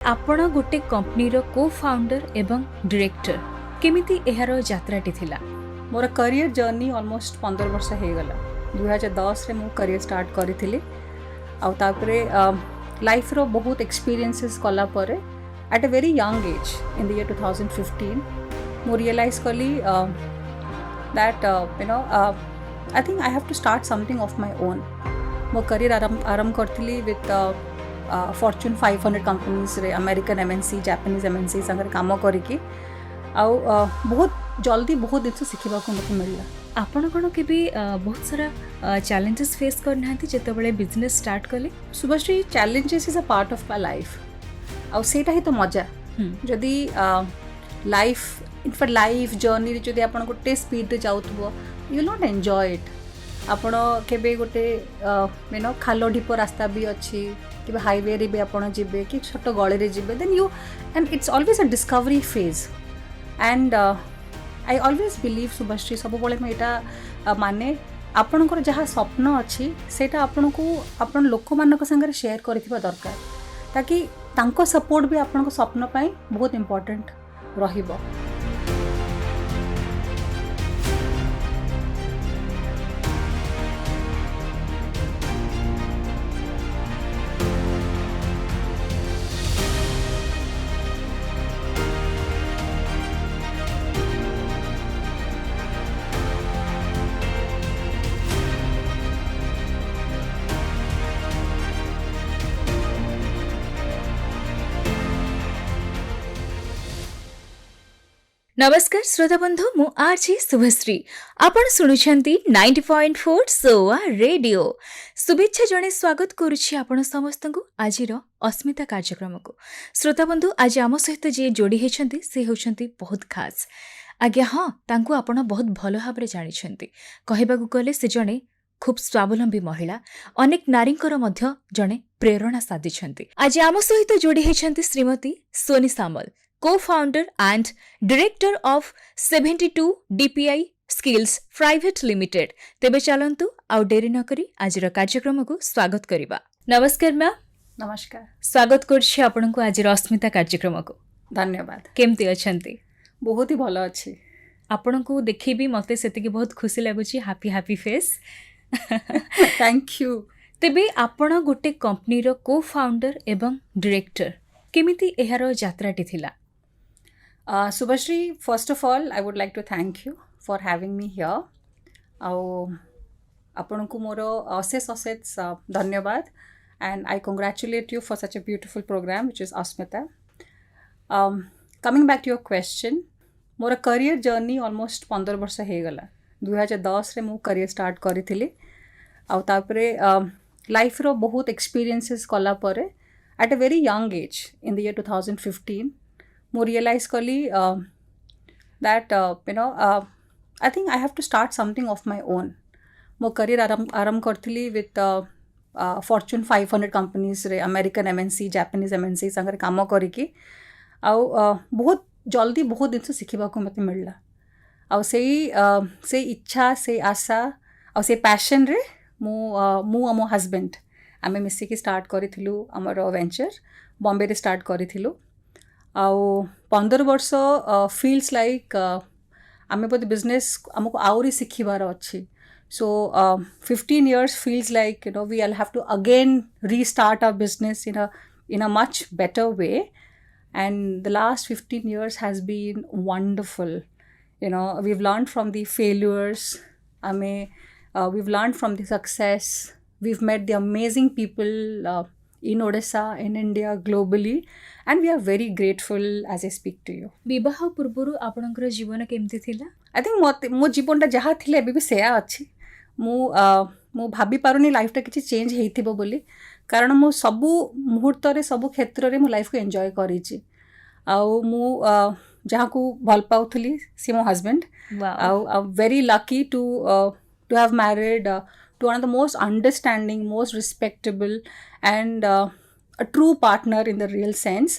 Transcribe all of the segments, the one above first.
आपण गोटे कंपनीर को फाउंडर एवं डायरेक्टर केमिति एहार यात्राटी थिला? मोर करियर जर्नी ऑलमोस्ट 15 वर्ष हो गला। 2010 रे मो करियर स्टार्ट करी आउ तापरे लाइफ रो बहुत एक्सपीरियंसेस कला परे at a very young age in the year 2015 मो रियलाइज कली that I think I have to start something of my own. मो करियर आरंभ करथिली विथ फॉर्च्यून 500 कंपनीज रे अमेरिकन एमएनसी जापानीज एमएनसी संगे काम करिकी आउ बहुत जल्दी बहुत जिन शिखा मत मिलला। आपण कौन के बहुत सारा चैलेंजेस फेस करना जिते बिजनेस स्टार्ट कले? Subhashree, challenges is a part of my life आउ सेटा ही तो मजा। जदि लाइफ इनफैक्ट लाइफ जर्नी जदि आपण गोटे स्पीड रे जाउथबो you will not enjoy it. आपण केबे गोटे खाल ढीप रास्ता भी अच्छी कि हाईवे रे भी आपण जिबे कि छोट गली रे जिबे then you and it's always a discovery phase and I always believe Shubhashree सब बड़े मैं माने आपणकर जहाँ स्वप्न अच्छी सेटा आपण को आपण लोक मानक संगे शेयर करथिबा दरकार ताकि तांको सपोर्ट भी आपण स्वप्न पाई बहुत इम्पोर्टेंट रहिबो। नमस्कार श्रोता बंधु, मु आरजी शुभश्री। आपण सुनुछंती 90.4 सोआ रेडियो। शुभेच्छा जणे स्वागत करुछि आपण समस्त को आजिर अस्मिता कार्यक्रम को। श्रोता बंधु, आज आम सहित जे जोड़ी हेछंती से होछंती बहुत खास। आज्ञा हाँ, तांको आपण बहुत भलो भाबरे जानिछंती। कहिबाकू गले से जणे खूब स्वावलंबी महिला, अनेक नारींकर मध्य जणे प्रेरणा साधिछंती। आज आम सहित जोड़ी हेछंती श्रीमती सोनी सामल, co-founder and director of 72 DPI Skills Private Limited। तेबे चलंतु आउ डेरी न करी आजिर कार्यक्रम को स्वागत करिबा। नमस्कार मैम। नमस्कार, स्वागत करछि आपन को आजिर अस्मिता कार्यक्रम को। धन्यवाद। केमती अछंती? बहुत ही भलो अछि। आपन को देखि भी मते सेति की बहुत खुशी लागुछि। Happy happy face. Thank you. तेबे आपन गोटे कंपनी रो को-फाउंडर एवं डायरेक्टर केमिति एहार यात्राटी थिला? Subhashri, first of all, I would like to thank you for having me here. आपन को मोर अशेष धन्यवाद and I congratulate you for such a beautiful program which is Asmita. Coming back to your question, more career journey almost 15 वर्ष हो गला। 2010 रे मो career start करी आउ तापरे लाइफ रो बहुत एक्सपीरियंसेस कला परे at a very young age in the year 2015 मो रियलाइज कली that I think I have to start something of my own. मो करियर आरंभ करथिली विथ फॉर्च्यून 500 कंपनीज रे अमेरिकन एमएनसी जापानीज एमएनसी संगे काम करिकी आउ बहुत जल्दी बहुत जिन शिखा मत मिलला। आउ से इच्छा से आशा आउ से पैशन रे मु मो हस्बैंड आमे मिसिकी स्टार्ट करिथिलु हमर वेंचर बॉम्बे रे स्टार्ट करिथिलु। आउ 15 वर्ष फील्स लाइक आमे बोध बिजनेस आमको आउरी शिखिबार अच्छी। सो 15 years feels like we will have to again restart our business in a much better way, and the last 15 years has been wonderful. We've learned from the failures, we've learned from the success, we've met the amazing people in Odisha, in India, globally, and we are very grateful as I speak to you. विवाह पूर्वरु आपनकर जीवन केमती थिला? I think मो जीवनटा जहाँ थिले एबे भी सेया अच्छी। मु भाभी पारुनी लाइफटा किछि चेंज हेइथिबो बोली, कारण मु सबु मुहूर्त रे सबु क्षेत्र रे मो लाइफ को एंजॉय करिछि। आउ मु जहाँ को भल पाउथली सी मो हस्बैंड। आउ I am very lucky to have married to one of the most understanding, most respectable and a true partner in the real sense.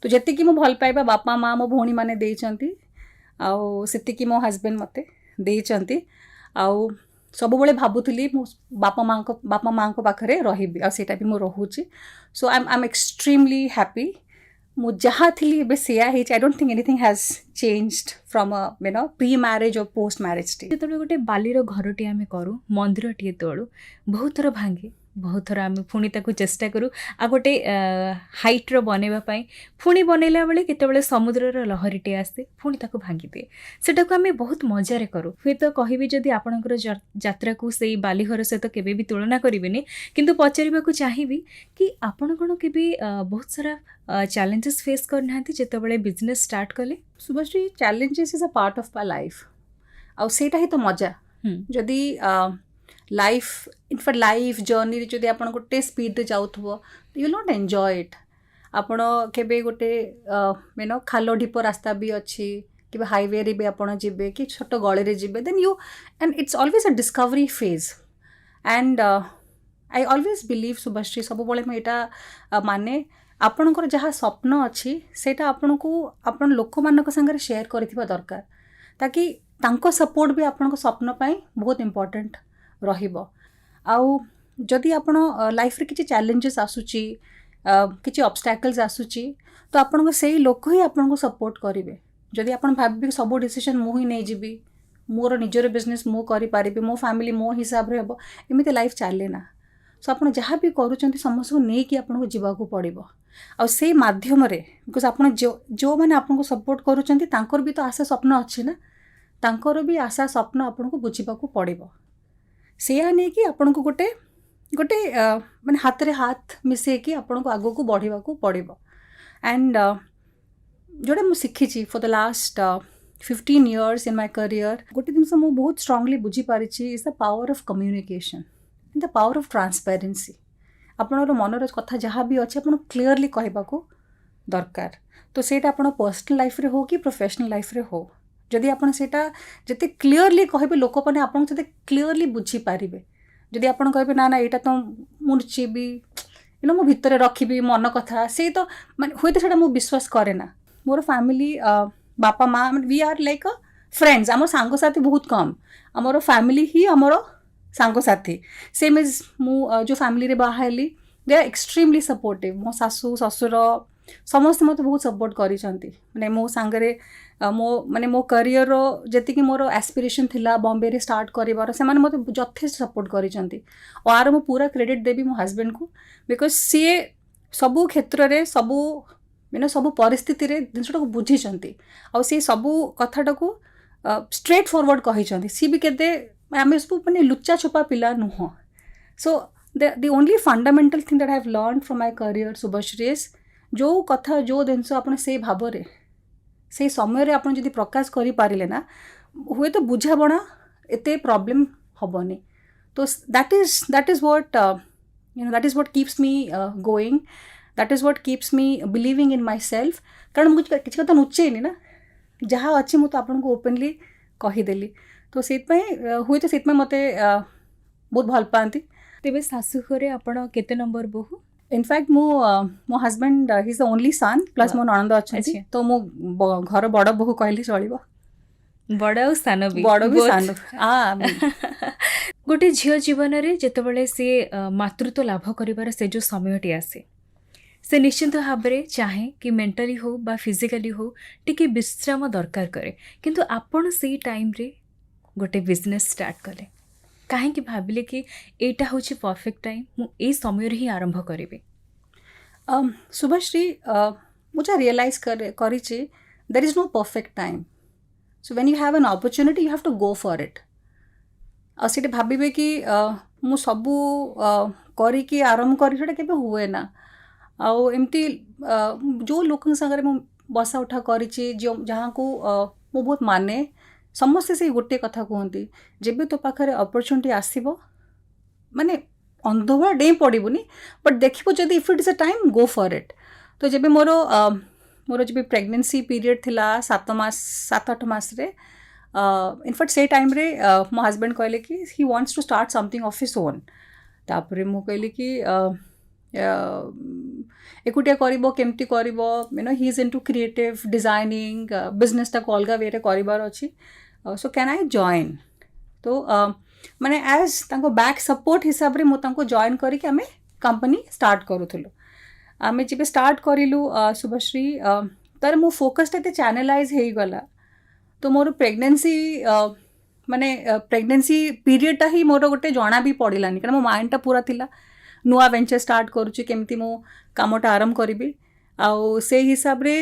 तो जति कि मो भल पाइबा बापा माँ मो भौणी माने देइचंती आउ सेति कि मो हस्बैंड मते देइचंती आउ सब बळे भाबुथली मो बापा माँ को पाखरे रहिबी आ सेटा भी मो रहूची। सो आई एम एक्सट्रीमली हैप्पी ମୁଁ ଯାହା ଥିଲି ଏବେ ସେୟା ହେଇଛି. I don't think anything has changed from a pre-marriage or post-marriage stage. ଯେତେବେଳେ ଗୋଟେ ବାଲିର ଘରଟିଏ ଆମେ କରୁ, ମନ୍ଦିରଟିଏ ତୋଳୁ, ବହୁତ ଥର ଭାଙ୍ଗେ, ବହୁତ ଥର ଆମେ ପୁଣି ତାକୁ ଚେଷ୍ଟା କରୁ ଆଉ ଗୋଟେ ହାଇଟ୍ର ବନେଇବା ପାଇଁ. ପୁଣି ବନେଇଲା ବେଳେ କେତେବେଳେ ସମୁଦ୍ରର ଲହରୀଟିଏ ଆସେ, ପୁଣି ତାକୁ ଭାଙ୍ଗିଦିଏ. ସେଟାକୁ ଆମେ ବହୁତ ମଜାରେ କରୁ. ହୁଏତ କହିବି ଯଦି ଆପଣଙ୍କର ଯାତ୍ରାକୁ ସେଇ ବାଲିଘର ସହିତ କେବେ ବି ତୁଳନା କରିବେନି, କିନ୍ତୁ ପଚାରିବାକୁ ଚାହିଁବି କି ଆପଣ କ'ଣ କେବେ ବହୁତ ସାରା ଚ୍ୟାଲେଞ୍ଜେସ୍ ଫେସ୍ କରିନାହାନ୍ତି ଯେତେବେଳେ ବିଜନେସ୍ ଷ୍ଟାର୍ଟ କଲେ? Subhashri, challenges is a part of my life. ଆଉ ସେଇଟା ହିଁ ତ ମଜା. ଯଦି ଲାଇଫ୍ ଇନଫ୍ୟାକ୍ଟ ଲାଇଫ୍ ଜର୍ଣ୍ଣିରେ ଯଦି ଆପଣ ଗୋଟେ ସ୍ପିଡ଼ରେ ଯାଉଥିବ, ୟୁ ୱିଲ୍ ନଟ୍ ଏନ୍ଜୟ ଇଟ୍. ଆପଣ କେବେ ଗୋଟେ ଖାଲ ଢିପ ରାସ୍ତା ବି ଅଛି, କେବେ ହାଇୱେରେ ବି ଆପଣ ଯିବେ କି ଛୋଟ ଗଳିରେ ଯିବେ, then and it's always a discovery phase. And I always believe Subhashree, ସବୁବେଳେ ମୁଁ ଏଇଟା ମାନେ ଆପଣଙ୍କର ଯାହା ସ୍ୱପ୍ନ ଅଛି ସେଇଟା ଆପଣଙ୍କୁ ଆପଣ ଲୋକମାନଙ୍କ ସାଙ୍ଗରେ ସେୟାର କରିଥିବା ଦରକାର, ତାକି ତାଙ୍କ ସପୋର୍ଟ ବି ଆପଣଙ୍କ ସ୍ୱପ୍ନ ପାଇଁ ବହୁତ ଇମ୍ପୋର୍ଟାଣ୍ଟ ରହିବ. ଆଉ ଯଦି ଆପଣ ଲାଇଫ୍ରେ କିଛି ଚ୍ୟାଲେଞ୍ଜେସ୍ ଆସୁଛି, କିଛି ଅବଷ୍ଟାକଲ୍ସ ଆସୁଛି, ତ ଆପଣଙ୍କ ସେଇ ଲୋକ ହିଁ ଆପଣଙ୍କୁ ସପୋର୍ଟ କରିବେ. ଯଦି ଆପଣ ଭାବିବେ ସବୁ ଡିସିସନ୍ ମୁଁ ହିଁ ନେଇଯିବି, ମୋର ନିଜର ବିଜନେସ୍ ମୁଁ କରିପାରିବି, ମୋ ଫ୍ୟାମିଲି ମୋ ହିସାବରେ ହେବ, ଏମିତି ଲାଇଫ୍ ଚାଲେ ନା. ସୋ ଆପଣ ଯାହା ବି କରୁଛନ୍ତି ସମସ୍ତଙ୍କୁ ନେଇକି ଆପଣଙ୍କୁ ଯିବାକୁ ପଡ଼ିବ. ଆଉ ସେଇ ମାଧ୍ୟମରେ ବିକଜ ଆପଣ ଯେଉଁମାନେ ଆପଣଙ୍କୁ ସପୋର୍ଟ କରୁଛନ୍ତି ତାଙ୍କର ବି ତ ଆଶା ସ୍ୱପ୍ନ ଅଛି ନା, ତାଙ୍କର ବି ଆଶା ସ୍ୱପ୍ନ ଆପଣଙ୍କୁ ବୁଝିବାକୁ ପଡ଼ିବ. ସେଇଆ ନେଇକି ଆପଣଙ୍କୁ ଗୋଟେ ଗୋଟେ ମାନେ ହାତରେ ହାତ ମିଶାଇକି ଆପଣଙ୍କୁ ଆଗକୁ ବଢ଼ିବାକୁ ପଡ଼ିବ. ଆଣ୍ଡ ଯେଉଁଟା ମୁଁ ଶିଖିଛି for the last 15 years in my career, ଗୋଟେ ଜିନିଷ ମୁଁ ବହୁତ ଷ୍ଟ୍ରଙ୍ଗଲି ବୁଝିପାରିଛି is the power of communication, the power of transparency. ଆପଣଙ୍କର ମନର କଥା ଯାହା ବି ଅଛି ଆପଣ କ୍ଲିଅରଲି କହିବାକୁ ଦରକାର. ତ ସେଇଟା ଆପଣ ପର୍ସନାଲ୍ ଲାଇଫ୍ରେ ହେଉ କି ପ୍ରୋଫେସନାଲ୍ ଲାଇଫ୍ରେ ହେଉ, ଯଦି ଆପଣ ସେଇଟା ଯେତେ କ୍ଲିଅରଲି କହିବେ ଲୋକମାନେ ଆପଣଙ୍କୁ ସେତେ କ୍ଲିଅରଲି ବୁଝିପାରିବେ. ଯଦି ଆପଣ କହିବେ ନା ନା ଏଇଟା ତ ମୁଁ ଲୁଚେଇବି, ମୋ ଭିତରେ ରଖିବି ମନ କଥା, ସେଇ ତ ମାନେ ହୁଏତ ସେଇଟା ମୁଁ ବିଶ୍ୱାସ କରେ ନା. ମୋର ଫ୍ୟାମିଲି ବାପା ମା we are like a friends. ଆମର ସାଙ୍ଗସାଥି ବହୁତ କମ୍, ଆମର ଫ୍ୟାମିଲି ହିଁ ଆମର ସାଙ୍ଗସାଥି. ସେମ୍ ଇଜ୍ ମୁଁ ଯେଉଁ ଫ୍ୟାମିଲିରେ ବାହା ହେଲି, ଦେ ଆର୍ ଏକ୍ସଟ୍ରିମଲି ସପୋର୍ଟିଭ୍. ମୋ ଶାଶୁ ଶ୍ୱଶୁର ସମସ୍ତେ ମୋତେ ବହୁତ ସପୋର୍ଟ କରିଛନ୍ତି. ମାନେ ମୋ ସାଙ୍ଗରେ ମୋ କ୍ୟାରିୟରର ଯେତିକି ମୋର ଆସ୍ପିରେସନ୍ ଥିଲା ବମ୍ବେରେ ଷ୍ଟାର୍ଟ କରିବାର, ସେମାନେ ମୋତେ ଯଥେଷ୍ଟ ସପୋର୍ଟ କରିଛନ୍ତି. ଆଉ ଆର ମୁଁ ପୁରା କ୍ରେଡ଼ିଟ୍ ଦେବି ମୋ ହଜବେଣ୍ଡକୁ, ବିକଜ ସିଏ ସବୁ କ୍ଷେତ୍ରରେ ସବୁ ପରିସ୍ଥିତିରେ ଜିନିଷଟାକୁ ବୁଝିଛନ୍ତି. ଆଉ ସେ ସବୁ କଥାଟାକୁ ଷ୍ଟ୍ରେଟ୍ ଫରୱାର୍ଡ଼ କହିଛନ୍ତି. ସିଏ ବି କେତେ ଆମେ ସବୁ ମାନେ ଲୁଚା ଛୋପା ପିଲା ନୁହଁ. So the only fundamental thing that I have learn from my career Subhashree is, ଯେଉଁ କଥା ଯେଉଁ ଜିନିଷ ଆପଣ ସେଇ ଭାବରେ ସେଇ ସମୟରେ ଆପଣ ଯଦି ପ୍ରକାଶ କରିପାରିଲେ ନା, ହୁଏତ ବୁଝାବଣା ଏତେ ପ୍ରୋବ୍ଲେମ୍ ହେବନି. ତ ଦ୍ୟାଟ୍ ଇଜ୍ ହ୍ୱାଟ୍ କିପ୍ସ ମି going, that is what keeps ମି ବିଲିଭିଂ ଇନ୍ ମାଇ ସେଲ୍ଫ. କାରଣ ମୁଁ କିଛି କଥା ଲୁଚେଇନି ନା, ଯାହା ଅଛି ମୁଁ ତ ଆପଣଙ୍କୁ ଓପେନଲି କହିଦେଲି. ତ ସେଇଥିପାଇଁ ହୁଏତ ସେଇଥିପାଇଁ ମୋତେ ବହୁତ ଭଲ ପାଆନ୍ତି. ତେବେ ଶାଶୁଘରେ ଆପଣ କେତେ ନମ୍ବର ବୋହୂ? ଇନଫ୍ୟାକ୍ଟ ମୋ husband he is the only son, plus ମୋ ନଣନ୍ଦ ଅଛନ୍ତି. ତ ମୁଁ ଘର ବଡ଼ ବୋହୂ କହିଲେ ଚଳିବ. ବଡ଼ ଆଉ ସାନ ବି, ବଡ଼ ବି ସାନ. ଗୋଟେ ଝିଅ ଜୀବନରେ ଯେତେବେଳେ ସିଏ ମାତୃତ୍ୱ ଲାଭ କରିବାର ସେ ଯେଉଁ ସମୟଟି ଆସେ, ସେ ନିଶ୍ଚିନ୍ତ ଭାବରେ ଚାହେଁ କି ମେଣ୍ଟାଲି ହେଉ ବା ଫିଜିକାଲି ହେଉ ଟିକେ ବିଶ୍ରାମ ଦରକାର କରେ. କିନ୍ତୁ ଆପଣ ସେଇ ଟାଇମ୍ରେ ଗୋଟେ ବିଜନେସ୍ ଷ୍ଟାର୍ଟ କଲେ, କାହିଁକି ଭାବିଲେ କି ଏଇଟା ହେଉଛି ପରଫେକ୍ଟ ଟାଇମ୍, ମୁଁ ଏଇ ସମୟରେ ହିଁ ଆରମ୍ଭ କରିବି? ଶୁଭଶ୍ରୀ, ମୁଁ ଯାହା ରିଏଲାଇଜ୍ କରିଛି, there is no perfect time. So when you have an opportunity you have to go for it. ଆଉ ସେଇଠି ଭାବିବେ କି ମୁଁ ସବୁ କରିକି ଆରମ୍ଭ କରି, ସେଇଟା କେବେ ହୁଏ ନା. ଆଉ ଏମିତି ଯେଉଁ ଲୋକଙ୍କ ସାଙ୍ଗରେ ମୁଁ ବସା ଉଠା କରିଛି, ଯାହାକୁ ମୁଁ ବହୁତ ମାନେ, ସମସ୍ତେ ସେଇ ଗୋଟିଏ କଥା କୁହନ୍ତି, ଯେବେ ତୋ ପାଖରେ ଅପରଚ୍ୟୁନିଟି ଆସିବ ମାନେ ଅନ୍ଧଭା ଡେଇଁ ପଡ଼ିବୁନି, ବଟ୍ ଦେଖିବୁ ଯଦି if it is a time go for it. ତ ଯେବେ ମୋର ଯେବେ ପ୍ରେଗନେନ୍ସି ପିରିୟଡ଼ ଥିଲା 7-8 ମାସରେ, ଇନଫ୍ୟାକ୍ଟ ସେଇ ଟାଇମ୍ରେ ମୋ ହଜବେଣ୍ଡ କହିଲେ କି he wants to start something of his own. ତାପରେ ମୁଁ କହିଲି କି ଏକୁଟିଆ କରିବ କେମିତି କରିବ, he is into creative designing, ବିଜନେସ୍ଟାକୁ ଅଲଗା ୱେରେ କରିବାର ଅଛି, ସୋ କ୍ୟାନ୍ ଆଇ ଜଏନ୍. ତ ମାନେ ଆଜ୍ ତାଙ୍କ ବ୍ୟାକ୍ ସପୋର୍ଟ ହିସାବରେ ମୁଁ ତାଙ୍କୁ ଜଏନ୍ କରିକି ଆମେ କମ୍ପାନୀ ଷ୍ଟାର୍ଟ କରୁଥିଲୁ. आम जब स्टार्ट करूँ शुभश्री तार मो फोकसटा एत चैनलाइज हो गला तो मोर प्रेगनेंसी माने प्रेगनेंसी पीरियडटा ही मोर गोटे जना भी पड़ानी कारण मो माइंडटा पूरा थिला नुआ वेंचर स्टार्ट करुच्ची केमती मो कामटा आरंभ करी आउ से हिसाब रे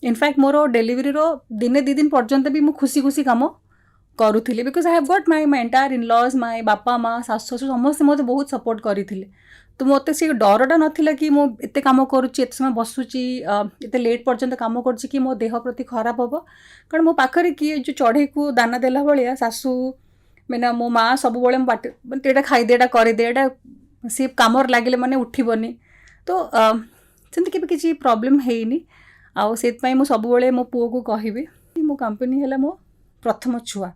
इनफैक्ट मोर डेलीवरी रो दिने 2 दिन पर्यंत भी मु खुशी खुशी काम करूली because I have got my entire in-laws my बापा माँ सासु ससुर समस्त मत बहुत सपोर्ट करते तो मत से डरटा नाला कि मो एत कम करुच्ची एत समय बसुची एत लेट पर्यंत कम करुच्ची कि मो देह प्रति खराब हम कारण मो पाखे किए जो चढ़ई को दाना देला भाया सासू मैंने मो माँ सब बाटे खाईदेटा करदेटा सी कम लगे मैंने उठबनी तो सेमती केबे किसी प्रॉब्लम हैनी आउ से मु सब मो पुओ को कहबी मो कंपनी है मो प्रथम छुआ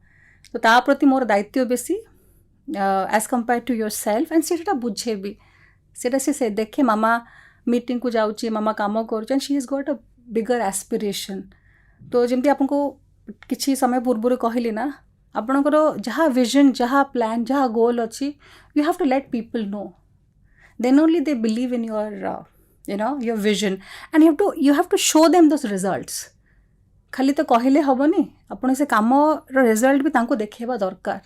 तो ता प्रति मोर दायित्व बेसी as compare to yourself and से बुझेबी से देखे मामा मीटिंग को जाऊँगी मामा काम कर she is got a bigger aspiration तो जमती आपको किसी समय पूर्व कहली ना आपणकर जहाँ विजन जहाँ प्लान जहाँ गोल अच्छी you have to let people know then only they believe in your your vision and you have to show them those results खाली तो कहले हेनी आपड़ से कम रिजल्ट भी तांको देखेबा दरकार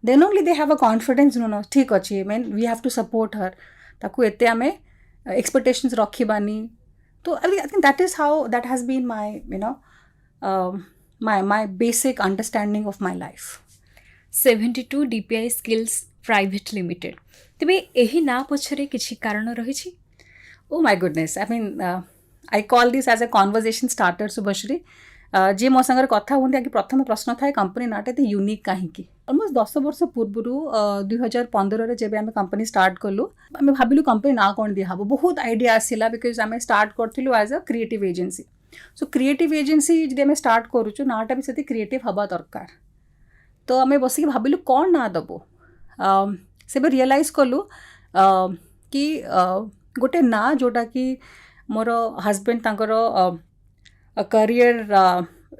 then only they have a confidence no ठीक अच्छे mean we have to support her ताकू एते आमे एक्सपेक्टेशंस रखिबानी तो I think that is how that has been my my basic understanding of my life 72 DPI skills private limited तेबे एही ना पछरे किछि कारण रहिछि Oh my goodness, I mean, I call this as a conversation starter, Shubhashree जी मो संगे कथा हूँ कि प्रथम प्रश्न था कंपनी नाटा एत यूनिक कहीं अलमोस्ट 10 वर्ष पूर्व 2015 जब आम कंपनी स्टार्ट कलु आम भाविलु कंपनी ना कौन दिहब बहुत आइडिया आसला बिकज आम स्टार्ट करूँ as a creative agency so creative agency जब आम स्टार्ट करुचु नाटा भी से क्रिएटिव हवा दरकार तो आम बसिक भाविलु कौन ना दबु से रियलाइज कलु कि गोटे ना जोटा कि मोर हजबैंड तांकर करियर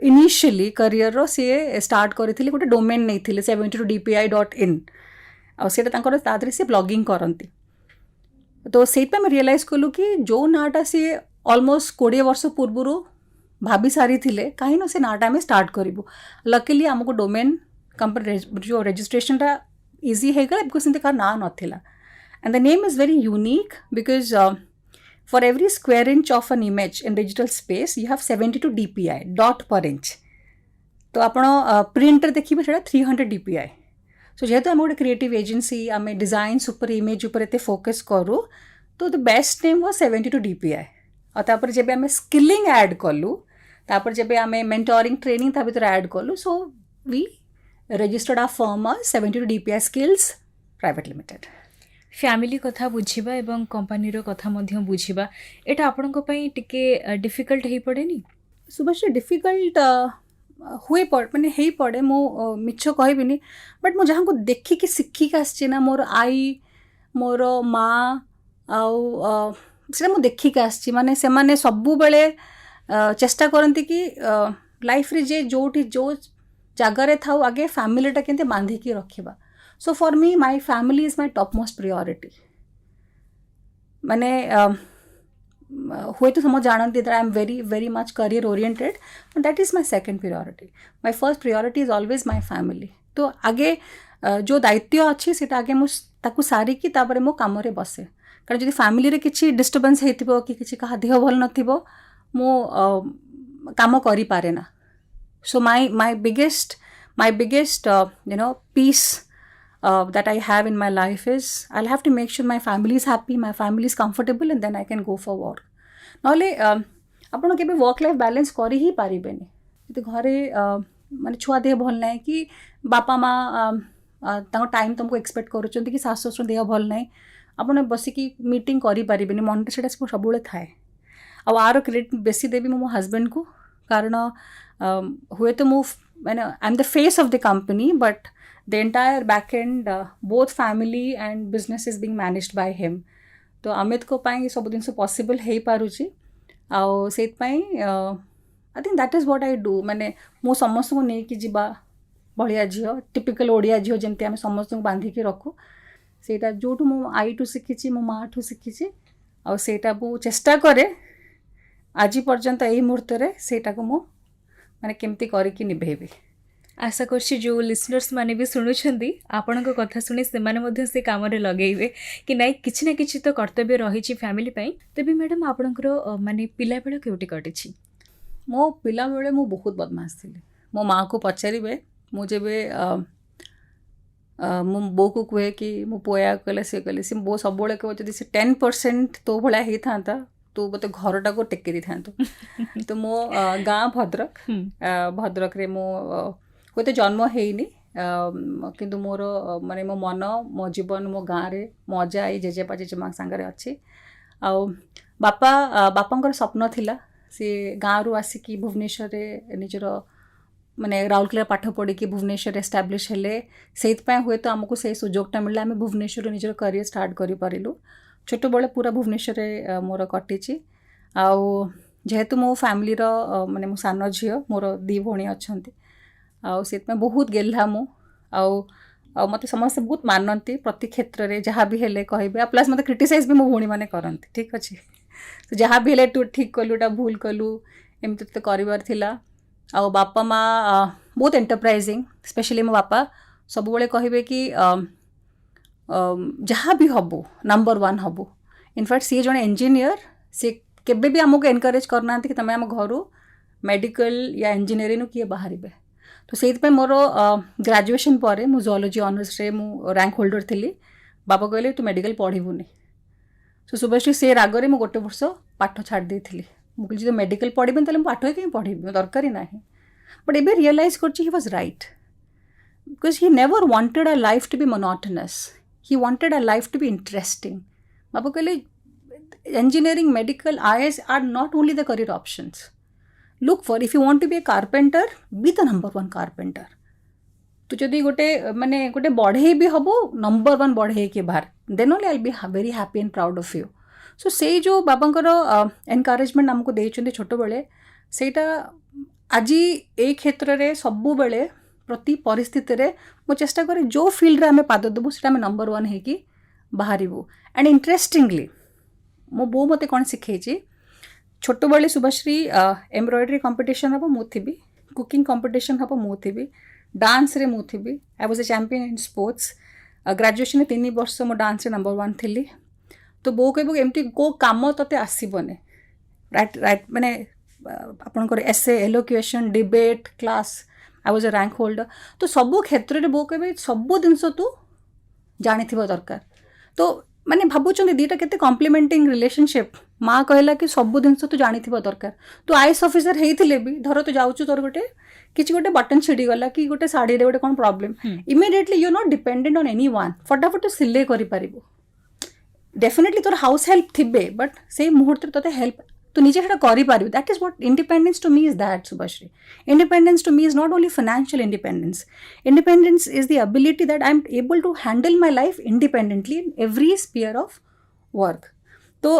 इनिशियली करियर सी स्टार्ट करते गोटे डोमेन नहीं 72dpi.in आ से तादरे से ब्लॉगिंग करती तो से रियलाइज कलु कि जो नाटा सी ऑलमोस्ट 20 वर्ष पूर्व भाभी सारी थिले कहीं ना से नाटा आम स्टार्ट करूँ लकीली आमको डोमेन कंपनी जो रजिस्ट्रेशनटा इजी है बिकज से ना नाला and the name is very unique because for every square inch of an image in digital space you have 72 dpi dot per inch तो आपण प्रिंटर देखिए सेटा 300 dpi सो जेहेतु आम गोटे क्रिएटिव एजेंसी आम डिजाइन सुपर इमेज उपर एते फोकस करूँ तो the best name was 72 dpi और तापर जब आम स्किलिंग ऐड कलु तापर जब आम मेंटोरिंग ट्रेनिंग ता भीतर ऐड कलु so we registered our firm 72 dpi skills private limited family कथा बुझिबा एवं कंपनीर कथा मध्य बुझिबा एटा आपनको पई टिके डिफिकल्ट हे पड़ेनी सुबह डिफिकल्ट हुए माने हे पड़े मो मिछ कहबिनी बट मो जहाँ को देखिकी शिखिक आसची ना मोर आई मोर माँ आउ से मो देखिकी आसची माने से माने सबु बेले चेष्टा करती कि लाइफ रे जे जोठी जो जगार था आगे फैमिलीटा केंते बांधिकी रखिबा So for me, my family is my topmost priority. मैंने हुए तो समझ जानती that I am very very much career oriented, and that is my second priority. My first priority is always my family. तो आगे जो दायित्व अच्छी से आगे मुझे सारिकी तापर मो काम रे बसे कारण जब फैमिली रे किसी डिस्टर्बेंस होइतिबो कि किसी कहा देह भल नथिबो मो काम करि पारे ना सो my biggest peace that I have in my life is I'll have to make sure my family is happy, my family is comfortable, and then I can go for work. नॉले आपण केबे वर्क लाइफ बैलेंस करी ही पारिबेनी जति घरे माने छुआ देह भल नाही कि बापा माँ तांको टाइम तुमको एक्सपेक्ट करूछंती कि सास ससुर देह भल नाही आपण बसिकी मीटिंग करी पारिबेनी मनटे सेटा सबुले थाए आ आरो क्रेडिट बेसी देबी मो हस्बैंड को कारण हुए तो मु माने I am the face of the company but the entire back end both family and business is being managed by him तो अमित को पाई सब दिन पॉसिबल हो पारुची आउ से आई think that is what I do माने मो समस्त को नहीं कि जीवा बढ़िया झील टिपिकल ओडिया झील जमती आम समस्त को बांधिकी रखू सेटा जो मो आई टू शिखी मो माँ ठू शिखी ଆଉ ସେଇଟା ମୁଁ ଚେଷ୍ଟା କରେ ଆଜି ପର୍ଯ୍ୟନ୍ତ ଏଇ ମୁହୂର୍ତ୍ତରେ ସେଇଟାକୁ ମୁଁ ମାନେ କେମିତି କରିକି ନିଭେଇବି। ଆଶା କରୁଛି ଯେଉଁ ଲିସନର୍ସ ମାନେ ବି ଶୁଣୁଛନ୍ତି ଆପଣଙ୍କ କଥା ଶୁଣି ସେମାନେ ମଧ୍ୟ ସେ କାମରେ ଲଗେଇବେ କି ନାଇଁ କିଛି ନା କିଛି ତ କର୍ତ୍ତବ୍ୟ ରହିଛି ଫ୍ୟାମିଲି ପାଇଁ। ତେବେ ମ୍ୟାଡ଼ାମ୍ ଆପଣଙ୍କର ମାନେ ପିଲାବେଳ କେଉଁଠି କଟିଛି? ମୋ ପିଲାବେଳେ ମୁଁ ବହୁତ ବଦମାସ ଥିଲି। ମୋ ମାଆକୁ ପଚାରିବେ, ମୁଁ ଯେବେ ମୋ ବୋଉକୁ କୁହେ କି ମୋ ପୁଅ ଏହା କଲେ ସେ କଲେ, ସେ ବୋଉ ସବୁବେଳେ କହିବ ଯଦି ସେ 10% ତୋ ଭଳିଆ ହେଇଥାନ୍ତା ତୁ ମୋତେ ଘରଟାକୁ ଟେକି ଦେଇଥାନ୍ତୁ। ତ ମୋ ଗାଁ ଭଦ୍ରକ, ଭଦ୍ରକରେ ମୁଁ ହୁଏତ ଜନ୍ମ ହେଇନି, କିନ୍ତୁ ମୋର ମାନେ ମୋ ମନ, ମୋ ଜୀବନ ମୋ ଗାଁରେ, ମୋ ଅଜା ଆଈ ଜେଜେବାପା ଜେଜେମା ସାଙ୍ଗରେ ଅଛି। ଆଉ ବାପାଙ୍କର ସ୍ୱପ୍ନ ଥିଲା ସେ ଗାଁରୁ ଆସିକି ଭୁବନେଶ୍ୱରରେ ନିଜର ମାନେ ରାଉରକେଲା ପାଠ ପଢ଼ିକି ଭୁବନେଶ୍ୱରରେ ଏଷ୍ଟାବ୍ଲିଶ୍ ହେଲେ। ସେଇଥିପାଇଁ ହୁଏତ ଆମକୁ ସେଇ ସୁଯୋଗଟା ମିଳିଲା, ଆମେ ଭୁବନେଶ୍ୱରରୁ ନିଜର କ୍ୟାରିୟର୍ ଷ୍ଟାର୍ଟ କରିପାରିଲୁ। ଛୋଟବେଳେ ପୁରା ଭୁବନେଶ୍ୱରରେ ମୋର କଟିଛି। ଆଉ ଯେହେତୁ ମୋ ଫ୍ୟାମିଲିର ମାନେ ମୋ ସାନ ଝିଅ, ମୋର 2 ଭଉଣୀ ଅଛନ୍ତି, ଆଉ ସେଥିପାଇଁ ବହୁତ ଗେହ୍ଲା ମୁଁ। ଆଉ ମୋତେ ସମସ୍ତେ ବହୁତ ମାନନ୍ତି ପ୍ରତି କ୍ଷେତ୍ରରେ, ଯାହା ବି ହେଲେ କହିବେ। ଆଉ ପ୍ଲସ୍ ମୋତେ କ୍ରିଟିସାଇଜ୍ ବି ମୋ ଭଉଣୀମାନେ କରନ୍ତି, ଠିକ୍ ଅଛି। ତ ଯାହା ବି ହେଲେ ତୁ ଠିକ୍ କଲୁ, ଏଇଟା ଭୁଲ କଲୁ, ଏମିତି ତ କରିବାର ଥିଲା। ଆଉ ବାପା ମା ବହୁତ ଏଣ୍ଟରପ୍ରାଇଜିଂ, ସ୍ପେଶାଲି ମୋ ବାପା ସବୁବେଳେ କହିବେ କି ଯାହା ବି ହବୁ ନମ୍ବର 1 ହବୁ। ଇନଫ୍ୟାକ୍ଟ ସିଏ ଜଣେ ଇଞ୍ଜିନିୟର, ସିଏ କେବେ ବି ଆମକୁ ଏନକରେଜ୍ କରିନାହାନ୍ତି କି ତୁମେ ଆମ ଘରୁ ମେଡ଼ିକାଲ ୟା ଇଞ୍ଜିନିୟରିଂରୁ କିଏ ବାହାରିବେ। ତ ସେଇଥିପାଇଁ ମୋର ଗ୍ରାଜୁଏସନ୍ ପରେ ମୁଁ ଜୁଓଲୋଜି ଅନର୍ସରେ ମୁଁ ରାଙ୍କ ହୋଲ୍ଡର ଥିଲି। ବାବା କହିଲେ ତୁ ମେଡ଼ିକାଲ ପଢ଼ିବୁନି। ସୋ ଶୁଭଶ୍ରୀ ସେ ରାଗରେ ମୁଁ ଗୋଟେ ବର୍ଷ ପାଠ ଛାଡ଼ି ଦେଇଥିଲି। ମୁଁ କହିଲି ଯଦି ମେଡ଼ିକାଲ ପଢ଼ିବିନି ତାହେଲେ ମୁଁ ପାଠ କାହିଁ ପଢ଼ିବି, ଦରକାର ହିଁ ନାହିଁ। ବଟ୍ ଏବେ ରିଅଲାଇଜ୍ କରୁଛି he was right, because he never wanted a life to be monotonous, he wanted a life to be interesting. ବାବା କହିଲେ engineering, medical, IAS are not only the career options. Look for, if you want to be a carpenter, be the number 1 carpenter. तू जदि गोटे माने गोटे बढ़ई भी हबो नंबर 1 बढ़ई के बाहर, then only I'll be very happy and proud of you. So से जो बाबांकर एनकरेजमेंट आमको देइछन्ते छोट बेले, सेटा आजी ए क्षेत्र रे सबु बेले प्रति परिस्थिति रे मो चेष्टा करे जो फील्ड रे आमे पाद देबो सेटा आमे नंबर 1 हे कि बाहरिबो। एंड इंटरेस्टिंगली मो बो मते कौन शिखेछि, छोट बेले शुभश्री एम्ब्रॉयडरी कंपटीशन हबो मु थिबी, कुकिंग कंपटीशन हबो मु थिबी, डांस रे मु थिबी। I was a champion in sports. Graduation 3 वर्ष मो डांस रे नंबर 1 थिली। तो बो कहबो एमती को काम तते आसीबने, राइट राइट माने आपनकर essay elocution debate class, I was a rank holder. तो सबो क्षेत्र रे बो कहबे सबो दिनस तू जानिथिबा दरकार। तो माने भाबुचंदी दीटा केते कॉम्प्लीमेंटिंग रिलेशनशिप। माँ कहला कि सबो दिन तू जानिथिबा दरकार। तू आईएएस ऑफिसर हेइथिले भी धर तू जाउछु तोर गोटे किछि गोटे बटन छिड़ी गला कि गोटे साड़ी रे गोटे कोन problem, immediately you are not dependent on anyone, फटाफट तू सिले करि पारिबो। डेफिनेटली तोर हाउस हेल्प थिबे, बट से मुहूर्त तोते हेल्प तू निजे हेटा करि पारिबो। That is what independence to me is, that Shubhashree. Independence to me is not only financial independence. Independence is the ability that I am able to handle my life independently in every sphere of work. तो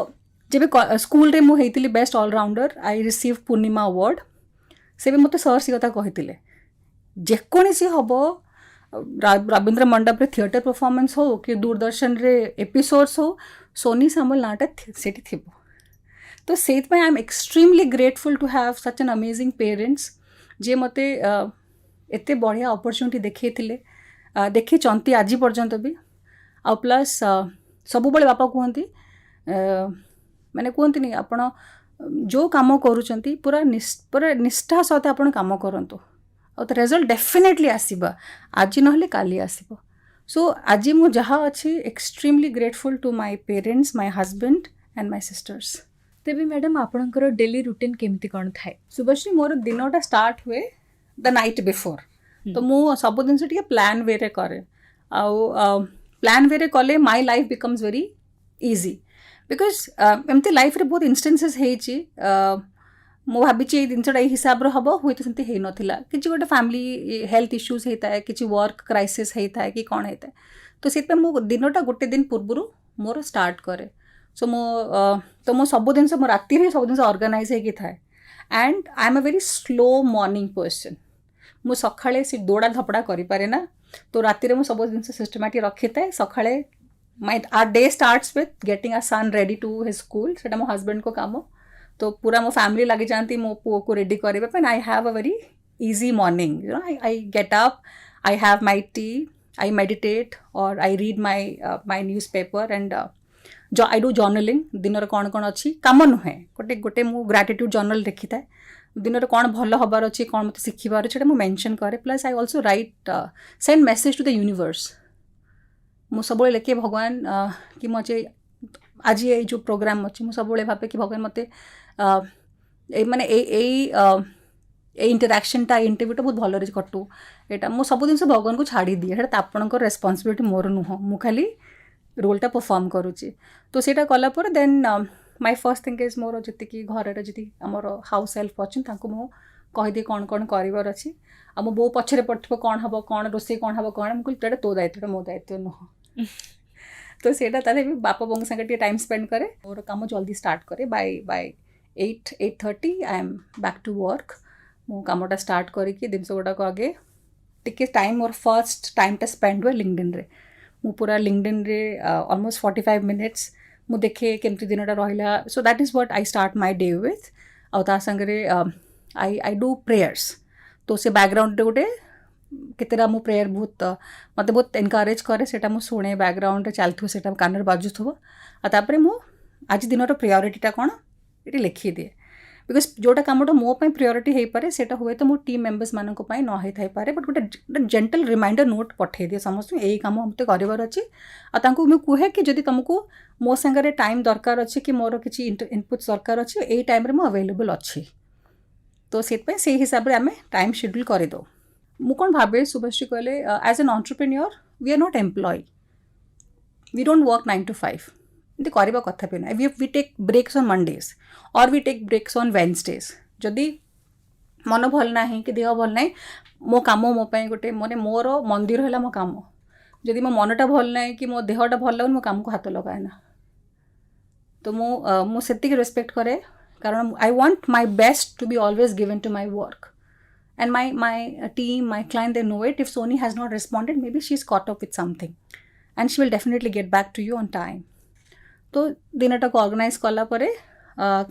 जब school रे मु हेइतिली best all-rounder, I receive Purnima award. से भी मते sir सी कथा कहितिले जेकोसी हबो, रविंद्र मंडप रे थिएटर परफॉर्मेंस हो कि दूरदर्शन रे एपिसोड्स हो, सोनी सामल नाटा सेठी थिबो। तो सेट I am extremely grateful to have such an amazing parents जे मते एते बढ़िया अपॉर्चुनिटी देखी आज पर्यंत भी। आ प्लस सब बेले बापा कहती माने कहती नहीं आपण जो काम करूचंती पूरा निष्ठा सहित आपण काम करंतु, और रिजल्ट डेफिनेटली आसीबा, आज नहले काली आसीबो। सो आज मु जहाँ अच्छी extremely grateful to my parents, my husband and my sisters. तेबे मैडम आपणकर डेली रूटीन केमती कोन थाए? शुभश्री मोर दिनटा स्टार्ट हुए द नाइट बिफोर। तो मु सब दिन से प्लान वे रे करे, आउ प्लान वे रे कले my life becomes very easy. Because एमती लाइफ रे बहुत इंस्टेंसेस हेची, मु भाभी ये जिनसा हिसाब रे हबो हुए तो सेमती हे नथिला, किछि गोटे फैमिली हेल्थ इश्यूज हेता है, किछि वर्क क्राइसिस हेता है कि कोन हेता है। तो सेत पे मु दिनटा गोटे दिन पूर्वरु मोर स्टार्ट करे। सो मो सब दिन मो राति रे सब दिन ऑर्गेनाइज हे कि थाए। And I am a very slow morning person. मु सखाळे से दौड़ा धपड़ा करि पारे ना, तो राति रे मु सब दिन सिस्टमैटिक रखि थाए। सखाळे our day starts with getting our son ready to his school. सेटा मो हस्बैंड को काम तो पूरा मो फैमिली लगी जाती मो पुओ को रेडी करबा पे. I have a very easy morning. I get up, I have my tea, I meditate or I read my newspaper and I do journaling. दिनर कौन कौन अच्छी काम नुहे गोटे गोटे मु ग्राटिट्यूड जर्नल लिखी थाए. दिनर कौन भल हबार अच्छी कौन मत शिखबार अच्छे मुझे मेंशन करे. Plus I also write send message to the universe. मु सब लिखे भगवान कि मुझे आज ये जो प्रोग्राम अच्छे मुझे सब भावे कि भगवान मत माने ए इंटराक्शनटा इंटरव्यूटा बहुत भल कटू. यहाँ मुझे सब जिन भगवान को छाड़ी दिए यहाँ आपणकर रेस्पॉन्सिबिलिटी मोर नुह. मु खाली रोलटा परफॉर्म करुच्ची. तो सेटा कलापर then my first thing is मोर जी घर जी आमर हाउस हेल्प अच्छी मु कहीदे कौन कौन करार अच्छी. आ मो बो पछरे पड़ो कौन हम कौन रोसे कौन हम कौन मुझे तो दायित्व मो दायित्व नुह. तो सेटा ताले भी बापा बोंग संगे टाइम स्पेंड करे. मोर काम जल्दी स्टार्ट करे by 8:30 I am back to work. मो कामटा स्टार्ट करके जिनस गुड़ाक आगे टिके टाइम मोर फर्स्ट टाइमटा स्पेंड हुए लिंक्डइन रे. मु पूरा लिंक्डइन रे ऑलमोस्ट 45 मिनिट्स मु देखे केमती दिनटा रहिला. So that is what I start my day with. आ ता संगे आई डू प्रेयर्स. तो से बैकग्राउंड गोटे केतेरा मु प्रेयर बहुत मत बहुत एनकरेज करे. सेटा मु शुणे बैकग्राउंड चलथु सेटा कानर बाजुथबो. आ तापरे मु आज दिनर प्रायोरिटीटा कौन ये लिखी दिए. बिकज जोटा कमटा मो प्रायोरिटी हो पारे से हुए तो मो टीम मेम्बर्स मानक न हो पारे. बट गोटे जेंटल रिमाइंडर नोट पठे दिए समस्त यही कम मत करार अच्छी. मुझे कहे कि जदि तुमको मो सांगे टाइम दरकार अच्छे कि मोर किसी इनपुट्स दरकार अच्छे यही टाइम मु अवेलेबल अच्छी. तो से हिसाब से आम टाइम शेड्यूल करदे. मु कौन भावे शुभश्री कहले as an entrepreneur we are not employ. We don't work 9 to 5 एमती करवा कथा भी ना. We take breaks on Mondays और we take breaks on Wednesdays. जदि मन भल ना कि देह भल ना मो कम मोपाई गोटे माने मोर मंदिर है मो कम. जदि मो मनटा भल ना कि मो देहटा भल लगुन मो कम को हाथ लगाए ना. तो मुझे रेस्पेक्ट करे कारण I want my best to be always given to my work. And my team, my client, they know it. If Sony has not responded, maybe she's caught up with something. And she will definitely get back to you on time. तो दिनटा को organise कला परे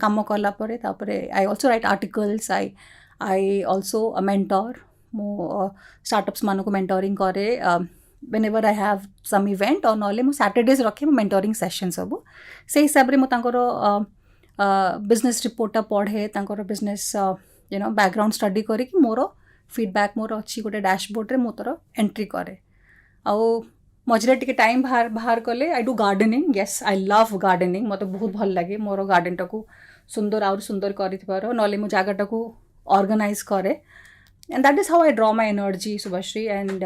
काम कला परे तापरे I also write articles. I also mentor. मो startups मान को मेंटोरिंग करे whenever I have some event और नॉले मो सैटरडेज रखे मेंटोरिंग सेशन सब से हिसाब रे मो तांकर बिजनेस रिपोर्टा पढ़े तांकर बिजनेस बैकग्राउंड स्टडी करी मोर फीडबैक मोर अच्छी गोटे डैशबोर्ड रे मोर एंट्री करे. आउ मझे टिके टाइम बाहर कले I do gardening. Yes I love gardening. मत बहुत भल लगे मोर गार्डनटा को सुंदर आउर सुंदर कर नॉले मो जगटा को ऑर्गेनाइज करे. And that is how I draw my energy Subhashree. And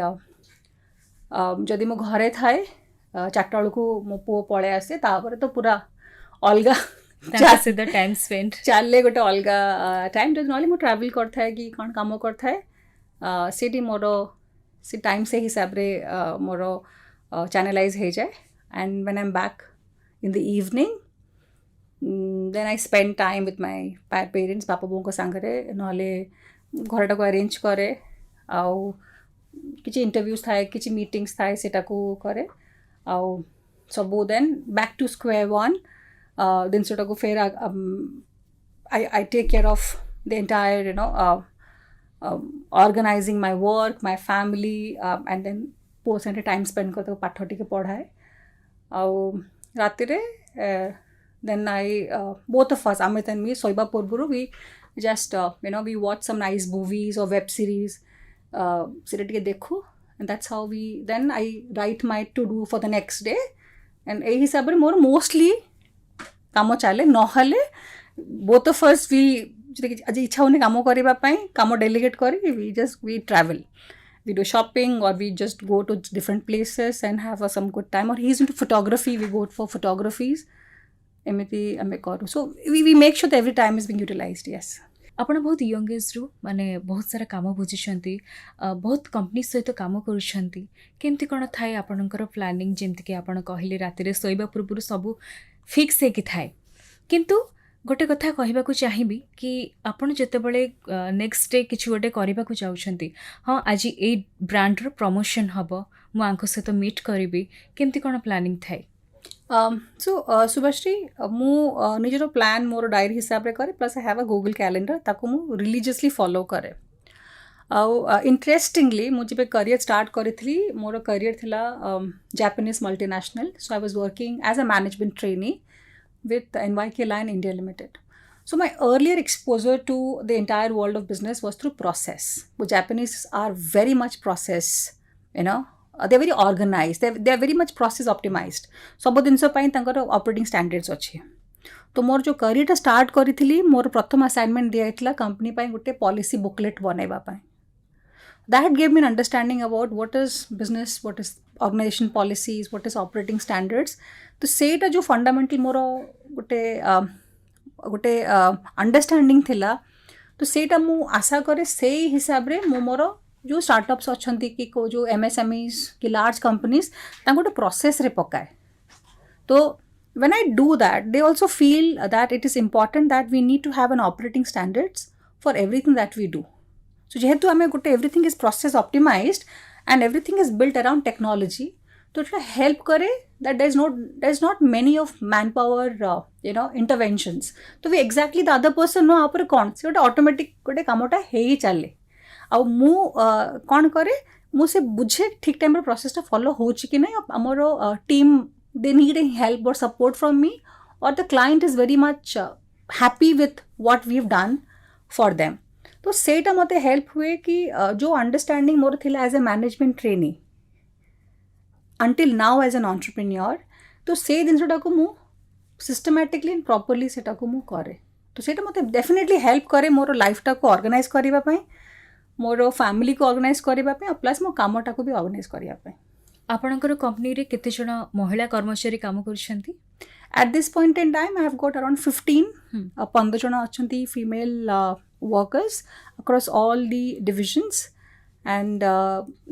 जदि मो घरे थाए 4टा बेलू मो पुओ पळे आसे तापर तो पूरा अलगा टाइम स्पेंड चले गोटे अलग टाइम. जो ना ट्रावेल करता है कि कौन कम करता है सीटी मोर से टाइम से हिसाब रे मोर चैनलाइज हो जाए. And when I am back in the evening then I spend time with my parents बापा बों सांगे नॉले घरटा को अरेंज करे. आउ किसी इंटरव्यूज थाए किसी मीटिंग्स थाए सेटा को करे. आउ सबू then back to square one. जिनसटा को फिर I take care of the entire organizing my work, my family, and then post time spend करते पाठ टी पढ़ाए. राति then I both of us Amit and me शोवा पूर्व we just we watch some nice movies और वेब सीरीज से देखू. And that's how we then I write my to-do for the next day. एंड यही हिसाब से मोर मोस्टली काम चले नहले बोथ ऑफ अस वी आज इच्छा होने काम करने काम डेलीगेट करी we travel. We do shopping or we just go to different places and have some good time. Or he's into photography, we go for photographies. एमती आम करूँ. So we make sure that every time is being utilized. Yes. ଆପଣ ବହୁତ young ଏଜ୍ରୁ ମାନେ ବହୁତ ସାରା କାମ ବୁଝିଛନ୍ତି, ବହୁତ କମ୍ପାନୀ ସହିତ କାମ କରୁଛନ୍ତି. କେମିତି କ'ଣ ଥାଏ ଆପଣଙ୍କର ପ୍ଲାନିଂ? ଯେମିତିକି ଆପଣ କହିଲେ ରାତିରେ ଶୋଇବା ପୂର୍ବରୁ ସବୁ ଫିକ୍ସ ହେଇକି ଥାଏ. କିନ୍ତୁ ଗୋଟେ କଥା କହିବାକୁ ଚାହିଁବି କି ଆପଣ ଯେତେବେଳେ ନେକ୍ସଟ ଡେ କିଛି ଗୋଟେ କରିବାକୁ ଯାଉଛନ୍ତି, ହଁ ଆଜି ଏଇ ବ୍ରାଣ୍ଡର ପ୍ରମୋସନ୍ ହେବ, ମୁଁ ଆଙ୍କ ସହିତ ମିଟ୍ କରିବି, କେମିତି କ'ଣ ପ୍ଲାନିଂ ଥାଏ? So Subhashri, ମୁଁ ନିଜର ପ୍ଲାନ୍ ମୋର ଡାଏରୀ ହିସାବରେ କରେ ପ୍ଲସ୍ ଆଇ ହାଭ୍ ଅ ଗୁଗଲ୍ କ୍ୟାଲେଣ୍ଡର ତାକୁ ମୁଁ ରିଲିଜିୟସଲି ଫଲୋ କରେ ଆଉ ଇଣ୍ଟରେଷ୍ଟିଂଲି ମୁଁ ଯେବେ କରିୟର ଷ୍ଟାର୍ଟ କରିଥିଲି ମୋର କରିୟର ଥିଲା Japanese multinational so I was working as a management trainee with NYK Line India Limited. So my earlier exposure to the entire world of business was through process. The Japanese are very much process, you know, they're very organized. They're very much process optimized. ସବୁ ଜିନିଷ ପାଇଁ ତାଙ୍କର operating standards ଅଛି ତ ମୋର ଯେଉଁ କରିୟରଟା start କରିଥିଲି ମୋର ପ୍ରଥମ ଆସାଇନମେଣ୍ଟ ଦିଆଯାଇଥିଲା କମ୍ପାନୀ ପାଇଁ ଗୋଟେ ପଲିସି ବୁକଲେଟ୍ ବନେଇବା ପାଇଁ that gave me an understanding about what is business, what is organization policies, what is operating standards. तो ସେଇଟା ଯେଉଁ ଫଣ୍ଡାମେଣ୍ଟାଲ ମୋର ଗୋଟେ ଅଣ୍ଡରଷ୍ଟାଣ୍ଡିଂ ଥିଲା ତ ସେଇଟା ମୁଁ ଆଶା କରେ ସେଇ ହିସାବରେ ମୁଁ ମୋର ଯେଉଁ ଷ୍ଟାର୍ଟଅପ୍ସ ଅଛନ୍ତି କି କେଉଁ ଯେଉଁ MSMEs କି ଲାର୍ଜ କମ୍ପାନିଜ୍ ତାଙ୍କୁ ଗୋଟେ ପ୍ରୋସେସ୍ରେ ପକାଏ ତ when I do that they also feel that it is important that we need to have an operating standards for everything that we do. So যেহেতু আমি গোটে everything is process optimised and everything is built around technology তো এটা help করে that there is not many of manpower interventions তো we exactly the other person नो आपरे कौन से गोटे ऑटोमेटिक गोटे कामटा हे ही चले ଆଉ ମୁଁ କ'ଣ କରେ ମୁଁ ସେ ବୁଝେ ଠିକ୍ ଟାଇମ୍ରେ ପ୍ରୋସେସ୍ଟା ଫଲୋ ହେଉଛି କି ନାହିଁ ଆମର team they need a help or support from me or the client is very much happy with what we've done for them. तो ସେଇଟା ମୋତେ ହେଲ୍ପ ହୁଏ କି ଯେଉଁ ଅଣ୍ଡରଷ୍ଟାଣ୍ଡିଂ ମୋର ଥିଲା as a management trainee until now as an entrepreneur ତ ସେଇ ଜିନିଷଟାକୁ ମୁଁ ସିଷ୍ଟମାଟିକଲି ଆଣ୍ଡ ପ୍ରପରଲି ସେଟାକୁ ମୁଁ କରେ ତ ସେଇଟା ମୋତେ ଡେଫିନେଟଲି ହେଲ୍ପ କରେ ମୋର ଲାଇଫଟାକୁ ଅର୍ଗାନାଇଜ୍ କରିବା ପାଇଁ ମୋର ଫ୍ୟାମିଲିକୁ ଅର୍ଗାନାଇଜ୍ କରିବା ପାଇଁ ଆଉ ପ୍ଲସ୍ ମୋ କାମଟାକୁ ବି ଅର୍ଗାନାଇଜ୍ କରିବା ପାଇଁ ଆପଣଙ୍କର କମ୍ପାନୀରେ କେତେ ଜଣ ମହିଳା କର୍ମଚାରୀ କାମ କରୁଛନ୍ତି? At this point in time, I have got around 15. 15 ଜଣ ଅଛନ୍ତି female workers across all the divisions and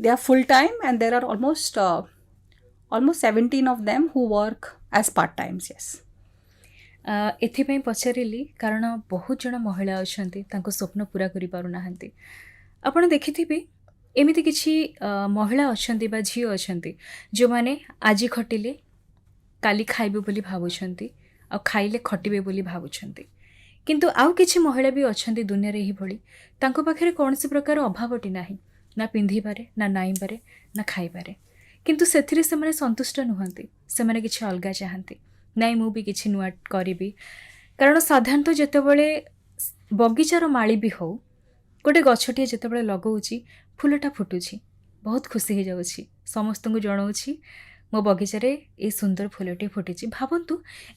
they are full time and there are almost 17 of them who work as part times. Yes. ଏଥିପାଇଁ ପଚାରିଲି କାରଣ ବହୁତ ଜଣ ମହିଳା ଅଛନ୍ତି ତାଙ୍କ ସ୍ୱପ୍ନ ପୁରା କରିପାରୁନାହାନ୍ତି। ଆପଣ ଦେଖିଥିବେ ଏମିତି କିଛି ମହିଳା ଅଛନ୍ତି ବା ଝିଅ ଅଛନ୍ତି ଯେଉଁମାନେ ଆଜି ଖଟିଲେ କାଲି ଖାଇବେ ବୋଲି ଭାବୁଛନ୍ତି ଆଉ ଖାଇଲେ ଖଟିବେ ବୋଲି ଭାବୁଛନ୍ତି କିନ୍ତୁ ଆଉ କିଛି ମହିଳା ବି ଅଛନ୍ତି ଦୁନିଆରେ ଏହିଭଳି ତାଙ୍କ ପାଖରେ କୌଣସି ପ୍ରକାର ଅଭାବଟି ନାହିଁ ନା ପିନ୍ଧିବାରେ ନା ନାଇବାରେ ନା ଖାଇବାରେ କିନ୍ତୁ ସେଥିରେ ସେମାନେ ସନ୍ତୁଷ୍ଟ ନୁହନ୍ତି ସେମାନେ କିଛି ଅଲଗା ଚାହାନ୍ତି ନାଇଁ ମୁଁ ବି କିଛି ନୂଆ କରିବି କାରଣ ସାଧାରଣତଃ ଯେତେବେଳେ ବଗିଚାର ମାଳି ବି ହଉ ଗୋଟେ ଗଛଟିଏ ଯେତେବେଳେ ଲଗାଉଛି ଫୁଲଟା ଫୁଟୁଛି ବହୁତ ଖୁସି ହେଇଯାଉଛି ସମସ୍ତଙ୍କୁ ଜଣାଉଛି ମୋ ବଗିଚାରେ ଏଇ ସୁନ୍ଦର ଫୁଲଟିଏ ଫୁଟିଛି ଭାବନ୍ତୁ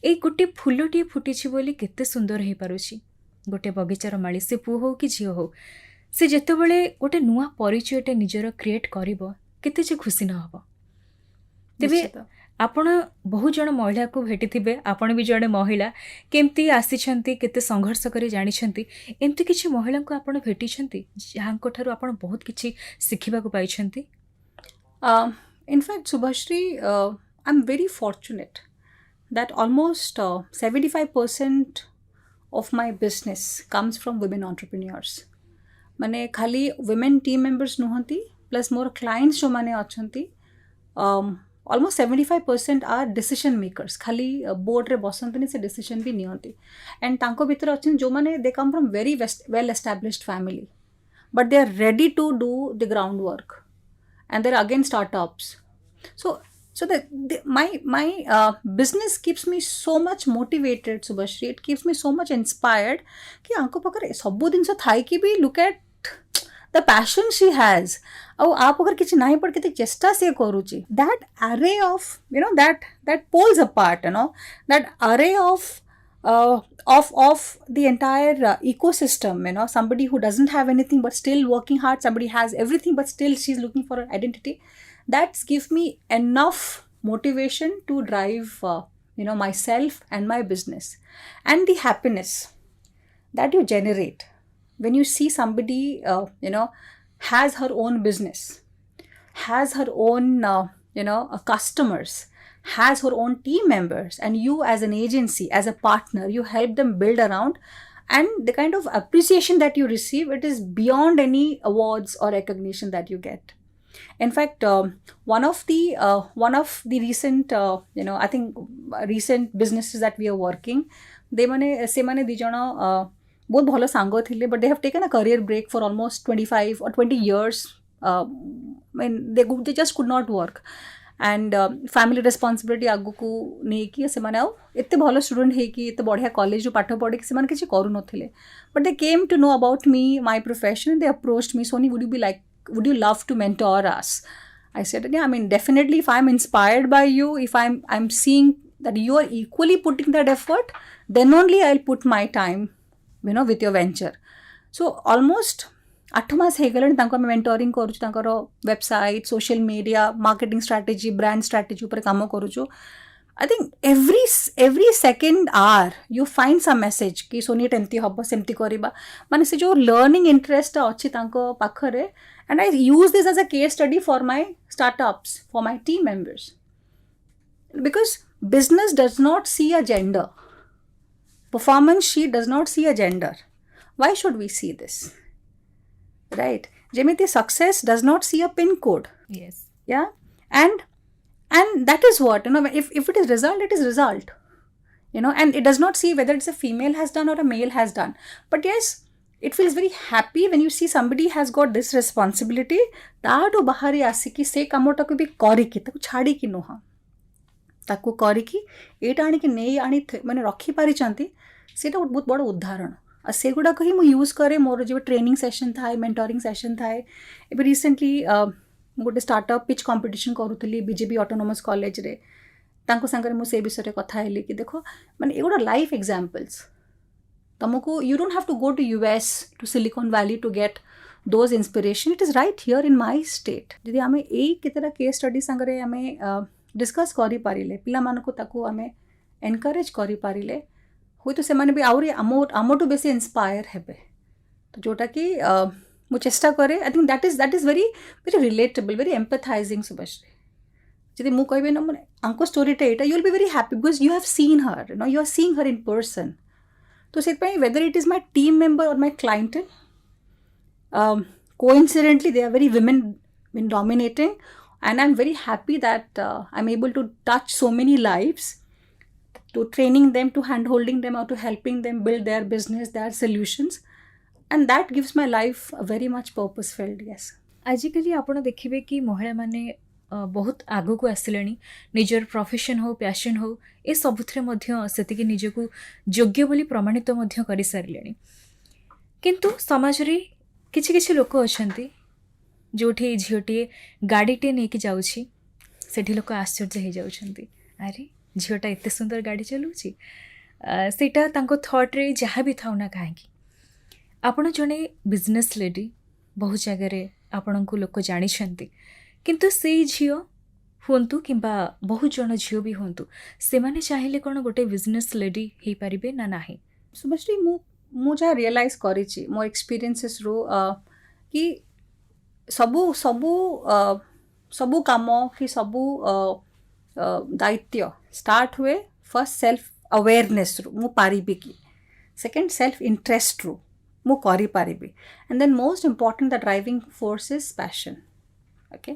ଏଇ ଗୋଟେ ଫୁଲଟିଏ ଫୁଟିଛି ବୋଲି କେତେ ସୁନ୍ଦର ହେଇପାରୁଛି ଗୋଟେ ବଗିଚାର ମାଳି ସେ ପୁଅ ହେଉ କି ଝିଅ ହେଉ ସେ ଯେତେବେଳେ ଗୋଟେ ନୂଆ ପରିଚୟଟେ ନିଜର କ୍ରିଏଟ୍ କରିବ କେତେ ଯେ ଖୁସି ନ ହେବ ତେବେ ଆପଣ ବହୁ ଜଣ ମହିଳାକୁ ଭେଟିଥିବେ ଆପଣ ବି ଜଣେ ମହିଳା କେମିତି ଆସିଛନ୍ତି କେତେ ସଂଘର୍ଷ କରି ଜାଣିଛନ୍ତି ଏମିତି କିଛି ମହିଳାଙ୍କୁ ଆପଣ ଭେଟିଛନ୍ତି ଯାହାଙ୍କଠାରୁ ଆପଣ ବହୁତ କିଛି ଶିଖିବାକୁ ପାଇଛନ୍ତି? In fact, Subhashri, I'm very fortunate that almost 75% of my business comes from women entrepreneurs. माने खाली women team members नुहंती plus more clients जो माने अच्छंती almost 75% are decision makers. खाली board रे बसंतनी से decision भी नहीं होती. And तांको भीतर अच्छन जो माने they come from very well established family, but they are ready to do the groundwork. And they're again startups. So my business keeps me so much motivated, Subhashri. It keeps me so much inspired. कि आंको पकड़ सबू दिन से Thai की भी look at the passion she has. और आप अगर किसी नहीं पढ़ के तो चेष्टा से करूँची. That array of that pulls apart. That array of the entire ecosystem, somebody who doesn't have anything but still working hard, somebody has everything but still she's looking for an identity. That gives me enough motivation to drive myself and my business. And the happiness that you generate when you see somebody has her own business, has her own customers, has her own team members, and you as an agency, as a partner, you help them build around, and the kind of appreciation that you receive, it is beyond any awards or recognition that you get. In fact, one of the recent I think recent businesses that we are working, se mane di jana बहुत ଭଲ ସାଙ୍ଗ ଥିଲେ, but they have taken a career break for almost 25 or 20 years. I mean, they just could not work. And family responsibility ଆଗକୁ ନେଇକି ସେମାନେ ଆଉ ଏତେ ଭଲ ଷ୍ଟୁଡେଣ୍ଟ ହେଇକି ଏତେ ବଢ଼ିଆ କଲେଜରୁ ପାଠ ପଢ଼ିକି ସେମାନେ କିଛି କରୁନଥିଲେ. But they came to know about me, my profession, and they approached me, Soni, would you love to mentor us? I said, yeah, I mean, definitely, if I'm inspired by you, if I'm seeing that you are equally putting that effort, then only I'll put my time, with your venture. So almost 8 ମାସ ହେଇଗଲାଣି ତାଙ୍କୁ ଆମେ mentoring କରୁଛୁ, ତାଙ୍କର website, social media, marketing strategy, brand strategy ଉପରେ କାମ କରୁଛୁ. I think every second hour you find some message କି ସୋନି ଏଟା ଏମିତି ହେବ, ସେମିତି କରିବା, ମାନେ ସେ ଯେଉଁ ଲର୍ଣ୍ଣିଂ ଇଣ୍ଟରେଷ୍ଟଟା ଅଛି ତାଙ୍କ ପାଖରେ. And I use this as a case study for my startups, for my team members. Because business does not see a gender. Performance sheet does not see a gender. Why should we see this? Right? Jemiti success does not see a pin code. Yes. Yeah. And that is what, if it is result, it is result. And it does not see whether it's a female has done or a male has done. But yes, it feels very happy when you see somebody has got this responsibility. ତାଠୁ ବାହାରି ଆସିକି ସେ କାମଟାକୁ ବି କରିକି ତାକୁ ଛାଡ଼ିକି ନୁହଁ, ତାକୁ କରିକି ଏଇଟା ଆଣିକି ମାନେ ରଖିପାରିଛନ୍ତି, ସେଇଟା ଗୋଟେ ବହୁତ ବଡ଼ ଉଦାହରଣ. ଆଉ ସେଗୁଡ଼ାକ ହିଁ ମୁଁ ୟୁଜ୍ କରେ. ମୋର ଯେଉଁ ଟ୍ରେନିଂ ସେସନ୍ ଥାଏ, ମେଣ୍ଟରିଂ ସେସନ୍ ଥାଏ. ଏବେ ରିସେଣ୍ଟଲି ମୁଁ ଗୋଟେ ଷ୍ଟାର୍ଟଅପ୍ ପିଚ୍ କମ୍ପିଟିସନ୍ କରୁଥିଲି ବିଜେପି ଅଟୋନୋମସ୍ କଲେଜରେ. ତାଙ୍କ ସାଙ୍ଗରେ ମୁଁ ସେ ବିଷୟରେ କଥା ହେଲି କି ଦେଖ, ମାନେ ଏଗୁଡ଼ା ଲାଇଫ୍ ଏକ୍ଜାମ୍ପଲ୍ସ. ତମକୁ you don't have to go to US, to Silicon Valley to get those inspiration. It is right here in my state. ଯଦି ଆମେ ଏଇ କେତେଟା କେସ୍ ଷ୍ଟଡି ସାଙ୍ଗରେ ଆମେ ଡିସ୍କସ୍ କରିପାରିଲେ, ପିଲାମାନଙ୍କୁ ତାକୁ ଆମେ ଏନକରେଜ୍ କରିପାରିଲେ, ହୁଏତ ସେମାନେ ବି ଆହୁରି ଆମଠୁ ବେଶୀ ଇନ୍ସପାୟାର ହେବେ. ତ ଯେଉଁଟାକି ମୁଁ ଚେଷ୍ଟା କରେ. I think that is very very relatable, very empathising. Shubhashree, ଯଦି ମୁଁ କହିବି ନା ମାନେ ଆଙ୍କ ଷ୍ଟୋରିଟା ଏଇଟା, you will be very happy because you have seen her, you are seeing her in person. तो से whether it is my team member or my clientele, coincidentally they are very women dominating, and I'm very happy that I'm able to touch so many lives, to training them, to hand holding them, or to helping them build their business, their solutions, and that gives my life a very much purpose filled. Yes. ଆଜିକାଲି ଆପଣ ଦେଖିବେ କି ମହିଳାମାନେ ବହୁତ ଆଗକୁ ଆସିଲେଣି. ନିଜର profession ହଉ, ପ୍ୟାସନ୍ ହଉ, ଏ ସବୁଥିରେ ମଧ୍ୟ ସେତିକି ନିଜକୁ ଯୋଗ୍ୟ ବୋଲି ପ୍ରମାଣିତ ମଧ୍ୟ କରିସାରିଲେଣି. କିନ୍ତୁ ସମାଜରେ କିଛି କିଛି ଲୋକ ଅଛନ୍ତି, ଯେଉଁଠି ଝିଅଟିଏ ଗାଡ଼ିଟିଏ ନେଇକି ଯାଉଛି, ସେଠି ଲୋକ ଆଶ୍ଚର୍ଯ୍ୟ ହେଇଯାଉଛନ୍ତି, ଆରେ ଝିଅଟା ଏତେ ସୁନ୍ଦର ଗାଡ଼ି ଚଲାଉଛି. ସେଇଟା ତାଙ୍କ ଥଟ୍ରେ ଯାହା ବି ଥାଉ ନା କାହିଁକି. ଆପଣ ଜଣେ ବିଜନେସ୍ ଲେଡି, ବହୁ ଜାଗାରେ ଆପଣଙ୍କୁ ଲୋକ ଜାଣିଛନ୍ତି, କିନ୍ତୁ ସେଇ ଝିଅ ହୁଅନ୍ତୁ କିମ୍ବା ବହୁତ ଜଣ ଝିଅ ବି ହୁଅନ୍ତୁ, ସେମାନେ ଚାହିଁଲେ କ'ଣ ଗୋଟେ ବିଜନେସ୍ ଲେଡି ହେଇପାରିବେ ନା ନାହିଁ? ଶୁଭଶ୍ରୀ, ମୁଁ ଯାହା ରିଏଲାଇଜ୍ କରିଛି ମୋ ଏକ୍ସପିରିଏନ୍ସେସ୍ରୁ, କି ସବୁ କାମ କି ସବୁ ଦାୟିତ୍ୱ ଷ୍ଟାର୍ଟ ହୁଏ ଫର୍ଷ୍ଟ ସେଲ୍ଫ ଆୱେରନେସ୍ରୁ, ମୁଁ ପାରିବି କି. ସେକେଣ୍ଡ ସେଲ୍ଫ ଇଣ୍ଟରେଷ୍ଟରୁ, ମୁଁ କରିପାରିବି. And then most important the driving force is passion. Okay.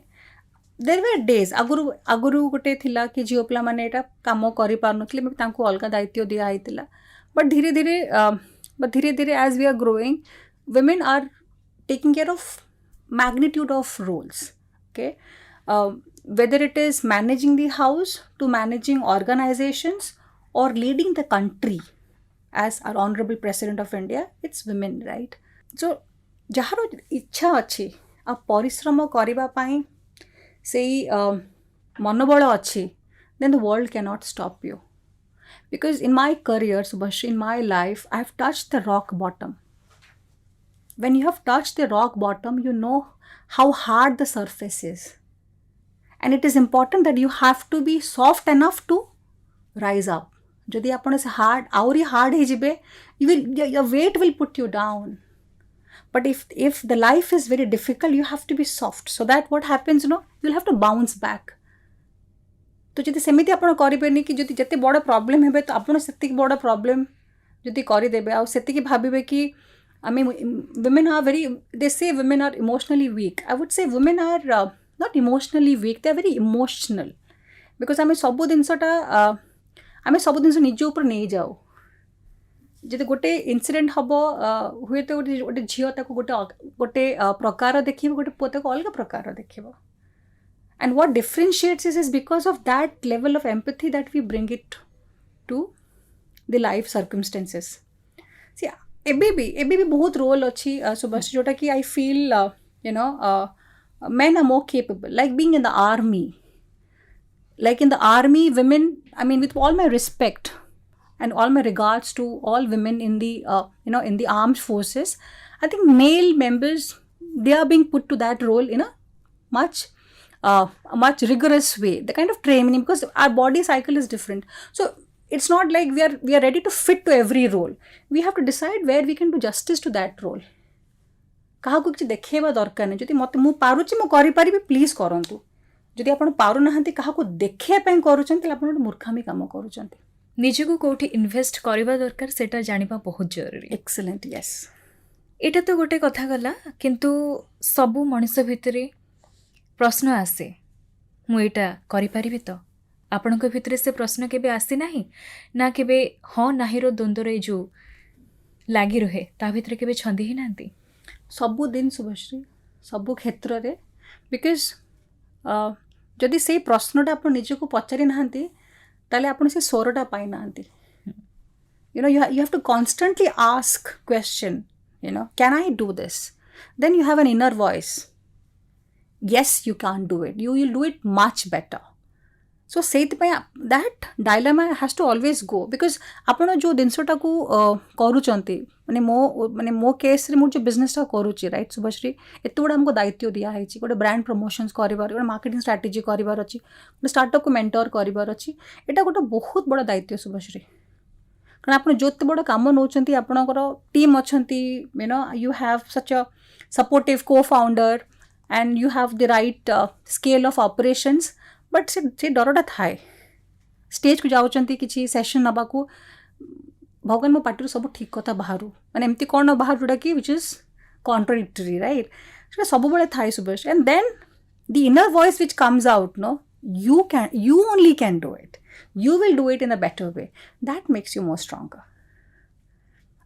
There were days ଆଗରୁ ଗୋଟେ ଥିଲା କି ଝିଅ ପିଲାମାନେ ଏଇଟା କାମ କରିପାରୁନଥିଲେ, ତାଙ୍କୁ ଅଲଗା ଦାୟିତ୍ୱ ଦିଆହେଇଥିଲା. ବଟ୍ ଧୀରେ ଧୀରେ as we are growing, women are taking care of magnitude of roles. Okay, whether it is managing the house to managing organizations or leading the country, as our honorable president of India, it's women, right? So ଯାହାର ଇଚ୍ଛା ଅଛି ଆଉ ପରିଶ୍ରମ କରିବା ପାଇଁ ସେଇ ମନୋବଳ ଅଛି, then the world cannot stop you. Because in my career, Subhashri, in my life, I have touched the rock bottom. When you have touched the rock bottom, you know how hard the surface is. And it is important that you have to be soft enough to rise up. Jodi apne se auri hard he jibe, your weight will put you down. But if the life is very difficult, you have to be soft. So that what happens, you'll have to bounce back. तो जदि सेमिति आपण करेनि कि जदि जिते बड़ problem हे तो आपड़ से बड़ प्रॉब्लम जदि करदेवे आ से भावे कि आम women are very, they say women are emotionally weak. I would say women are not emotionally weak, they are very emotional. Because आम सब जिनसटा आम सब जिन निज उपर नहीं जाऊ जब गोटे इनसीडेंट हम हुए तो गोटे झील गोटे गोटे प्रकार देख गोटे पुआ ताको अलग प्रकार देख and what differentiates is because of that level of empathy that we bring it to the life circumstances सी एबे भी बहुत रोल अच्छी सुभाष जोटा कि I feel you know men are more capable, like being in the army. Like in the army, women, I mean, with all my respect and all my regards to all women in the in the armed forces, I think male members, they are being put to that role in a much rigorous way, the kind of training, because our body cycle is different. So it's not like we are ready to fit to every role. We have to decide where we can do justice to that role. क्या किसी देखा दरकार नहीं, जो मत मुझे please करूँ, जदि आप पार ना क्या देखापी कर मूर्खामी कम कर निजको कौटी इन्वेस्ट करबा दरकार सेटा जानिबा बहुत जरूरी. एक्सीलेंट. यस, एटा तो गोटे कथा गला, किंतु सबु मनुष्य भितरे प्रश्न आसे मु एटा करि परिबि तो. आपनक भितरे से प्रश्न केबे आसी नाही ना, केबे हाँ नाही रो द्वंद्व जो लागी रहे ता भितरे केबे छंदी ही नांती. सबु दिन शुभश्री सबु क्षेत्र रे, बिकज जदि से प्रश्नटा आप निजको पचारि नाहांती ताले आपण से स्वरटा पाई नाहांती. You know, you have to constantly ask question, you know, can I do this? Then you have an inner voice, yes you can do it, you will do it much better. So that dilemma has to always go, because आपण जो जिनसटा को करूचंती माने मो case रे मु जो business टा करूची, राइट शुभश्री, एत बड़ा हमको दायित्व दिया है, गोटे ब्रांड प्रमोशंस करिवार, गोटे मार्केटिंग स्ट्रेटजी करिवार अछि, गोटे स्टार्टअप को मेंटर करिवार अछि. एटा गोटे बहुत बड़ा दायित्व शुभश्री, कारण आपण जोते बड़ा काम नौचंती, आपणकर टीम अछंती, you know, you have such a supportive co-founder and you have the right scale of operations, but से डरटा थाए. स्टेज को जाऊँच कि सेशन नवा को भगवान मो पार्टी सब ठीक कथा बाहर मैंने एमती कौन बाहर जोटा कि विच इज कॉन्ट्राडिक्टरी, राइट, से सब बड़े थाए सुबह. And then the inner voice which comes out, no, you only can do it, you will do it in a better way, that makes you more stronger.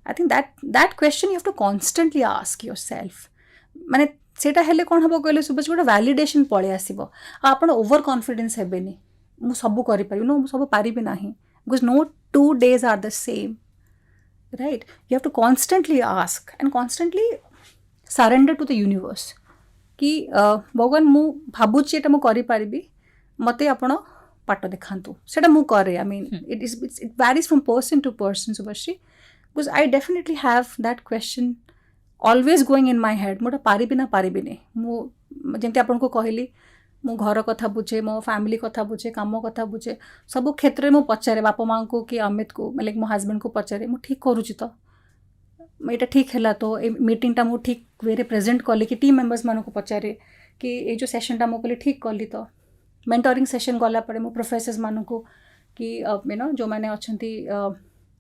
I think that question you have to constantly ask yourself. माने सेटा हेले कौन हम कहले सुबह गोटे validation पलि आसब, आप ओवर कॉन्फिडेंस हेबेनी, मु सब करि परिबि, नो मु सब पारिबि नाही, because no 2 days are the same, right. You have to constantly ask and constantly surrender to the universe कि भगवान मु भाबुची एटा मु करि परिबि, मते आपण पाट देखांतु, सेटा मु करे. I mean it varies from person to person Subhashree, because I definitely have that question always going in my head, मोटा पारिबि ना पारिबि नहीं. मु जेमती आपन को कहली, मो घर कथा बुझे, मो फैमिली कथा बुझे, काम कथा बुझे, सब क्षेत्र में मु पचारे बापा माँ को कि अमित को, लाइक मो हस्बैंड को पचारे, मु ठीक करूची तो, ये ठीक है तो, ए मीटिंगटा मु ठीक वे रे प्रेजेंट कली, कि टीम मेंबर्स मान को पचारे कि ये जो सेशनटा मु कली ठीक कली तो. मेंटरिंग सेशन गला पड़े मो प्रोफेसर्स मान को कि यू नो जो मैंने अच्छी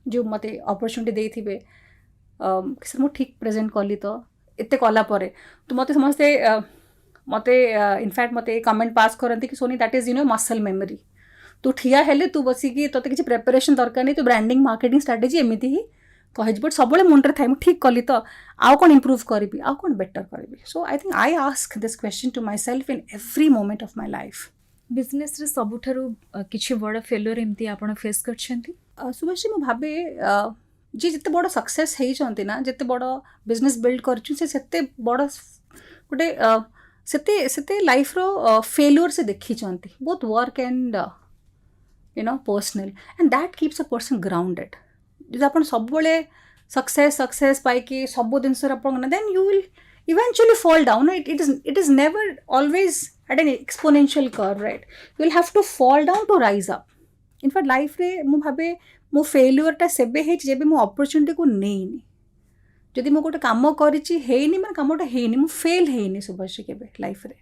जो मत अपॉर्चुनिटी देथिबे, सर मु ठीक प्रेजेंट कली तो, एते कला परे तो मते समस्ते मते इनफैक्ट मते कमेंट पास करती कि सोनी that is you know muscle memory, तू ठिया हेले तू बसिकी तोते किसी प्रिपरेशन दरकार नहीं, तू ब्रांडिंग मार्केटिंग स्ट्रेटेजी एमती ही कह, बट सब मुंडे थाए, ठीक कली तो आउ कौन इम्प्रूव करी, आउ कौन बेटर करी. So I think I ask this question to myself in every moment of my life. Business रे सबुठारु किछि बड़ फेल्योर एमती आपण फेस करछंती? सुभाषी मु भाबे जी जिते बड़ सक्सेस होइछंती ना, जिते बड़ बिजनेस बिल्ड करछु, से बड़ गोटे सेते लाइफ रो फेल्योर से देखिछंती, both work and you know personal, and that keeps a person grounded. जब आपण सब बळे सक्सेस पाई कि सब जिनस आपण, then you will eventually fall down. It is never always at an exponential curve, right? You will have to fall down to rise up. In fact life रे मु भाबे मो फेल्युअर टा सेबे हे जेबे मो अपॉर्चुनिटी को नेइनी, जदि मो गोटे काम करिछि हेइनी, माने कामटा हेइनी, मु फेल हेइनी सुभाषी केबे लाइफ रे,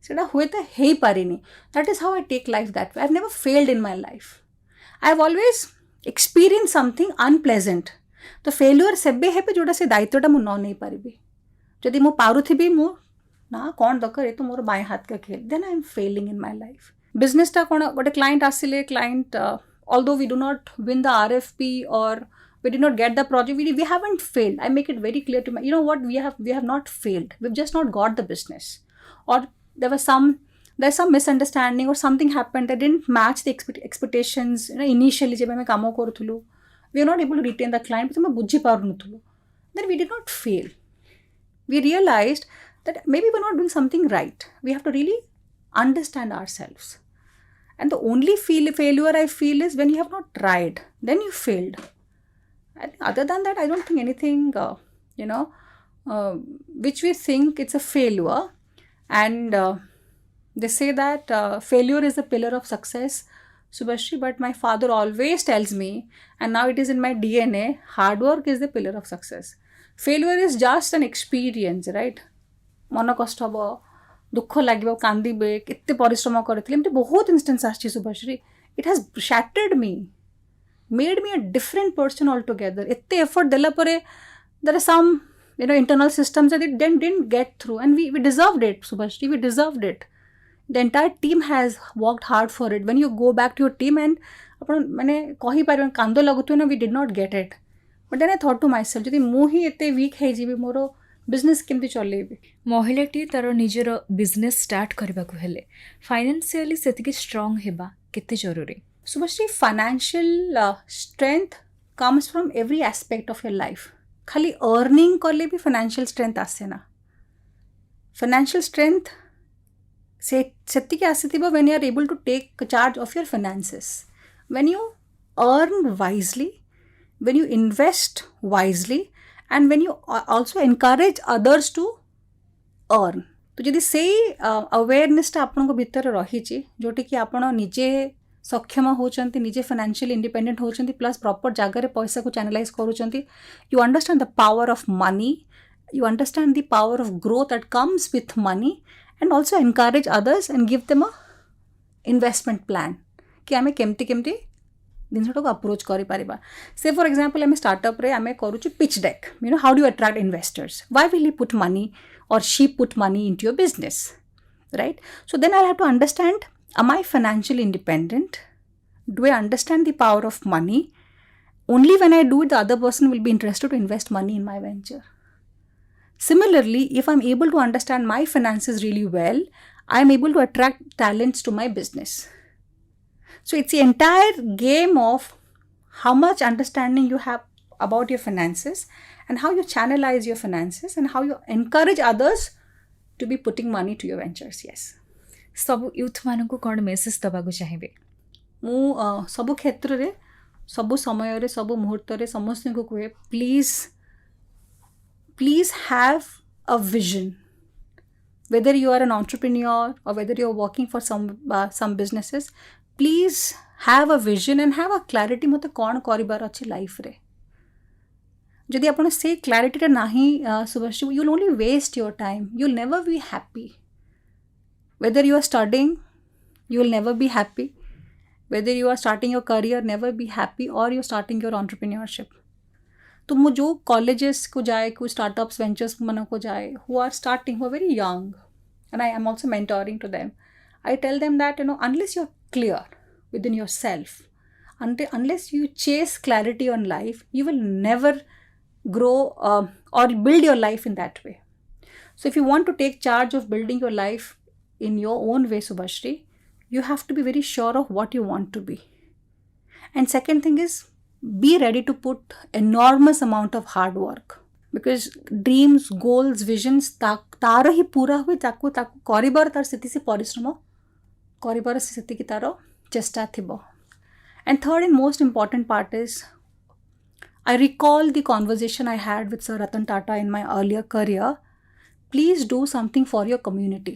सेटा होय त हेइ पारिनी. That is how I take life that way. I have never failed in my life. I have always experience something unpleasant. तो फेल्युअर सेबे हेबे जोटा से दायित्वटा मु न नै पारिबी, जदि मु पारुथिबी मु ना कौन दरकार ये तो मोर बाएं हाथ का खेल, then I am failing in my life. बिजनेसटा कौन गोटे क्लाइंट आसिले client although we do not win the RFP or we did not get the project, we haven't failed. I make it very clear to my, you know what, we have not failed, we've just not got the business, or there's some misunderstanding or something happened that didn't match the expectations, you know, initially जब हमें कामों करूँ we are not able to retain the client, but हमें बुझी पारुनुथुलु, then we did not fail. We realized that maybe we're not doing something right. We have to really understand ourselves. And the only failure I feel is when you have not tried, then you failed. And other than that, I don't think anything, which we think it's a failure. And they say that failure is a pillar of success, Subhashri, but my father always tells me, and now it is in my DNA, hard work is the pillar of success. Failure is just an experience, right? मन कष्ट हम, दुख लगे, कांदे, केते परिश्रम करते बहुत इन्स्टेन्स आछि Subhashree. It has shattered me, made me a different person all together. एते एफर्ट देला परे there are some internal systems that didn't get through, and we deserved it Subhashree, we deserved it. The entire team has worked hard for it. When you go back to your team and आपण माने कहि पारे कांद लगुथु ना, we did not get it, but then I thought to my self, जदि मु ही एते वीक हे जीवी, मोर बिजनेस केमती चलेबी. महिलाटी तार निजर बिजनेस स्टार्ट करबा को हेले फाइनेंशियली सेतिकी स्ट्रांग हेबा केते जरूरी. Subhashri, financial strength comes from every aspect of your life. खाली अर्निंग कले भी फाइनेंशियल स्ट्रेंथ आसे ना. फाइनेंशियल स्ट्रेंथ सेतिकी आसीथिबो when you are able to take charge of your finances, when you earn wisely, when you invest wisely, and when you also encourage others to earn. तो जदि से अवेयरनेसटा आपन भितर रही जोटी कि आपण निजे सक्षम होचंती, निजे फाइनेंशियल इंडिपेंडेंट होचंती, प्लस प्रॉपर जगह रे पैसा को चैनलाइज करूचंती. You understand the power of money, you understand the power of growth that comes with money, and also encourage others and give them a investment plan कि आम केमती केमती जिनटा को अप्रोच करें. से फॉर एग्जांपल आम स्टार्टअप रे आम करूँ pitch deck, you know how do attract investors, why will you put money or she put money into your business, right? So then I'll have to understand, am I financially independent? Do I understand the power of money? Only when I do it, the other person will be interested to invest money in my venture. Similarly, if I'm able to understand my finances really well, I'm able to attract talents to my business. So it's the entire game of how much understanding you have about your finances, and how you channelize your finances, and how you encourage others to be putting money to your ventures. Yes. सब youth मानकु कोन message दबाकु चाहिबे? मु सब क्षेत्र रे, सब समय रे, सब मुहूर्त रे समस्त को कहे, please have a vision. Whether you are an entrepreneur or whether you are working for some businesses, please have a vision and have a clarity मते कोन करिबार अछि लाइफ रे. जदि आपण से क्लैरिटी नहीं Subhashree, you will only waste your time, you will never be happy. Whether you are studying, you will never be happy. Whether you are starting your career, never be happy, or you starting your entrepreneurship. तो मु जो colleges को जाए, कोई startups ventures मन को जाए, who are starting, who are very young, and I am also mentoring to them. I tell them that unless you are clear within yourself, unless you chase clarity on life, you will never grow or build your life in that way. So if you want to take charge of building your life in your own way, Subhashri, you have to be very sure of what you want to be. And second thing is, be ready to put enormous amount of hard work, because dreams, goals, visions तार ही पूरा हुए ताकू करिबार तार सेति से परिश्रम करिबार सेति की तार चेष्टा थिबो. And third and most important part is, I recall the conversation I had with Sir Ratan Tata in my earlier career. Please do something for your community.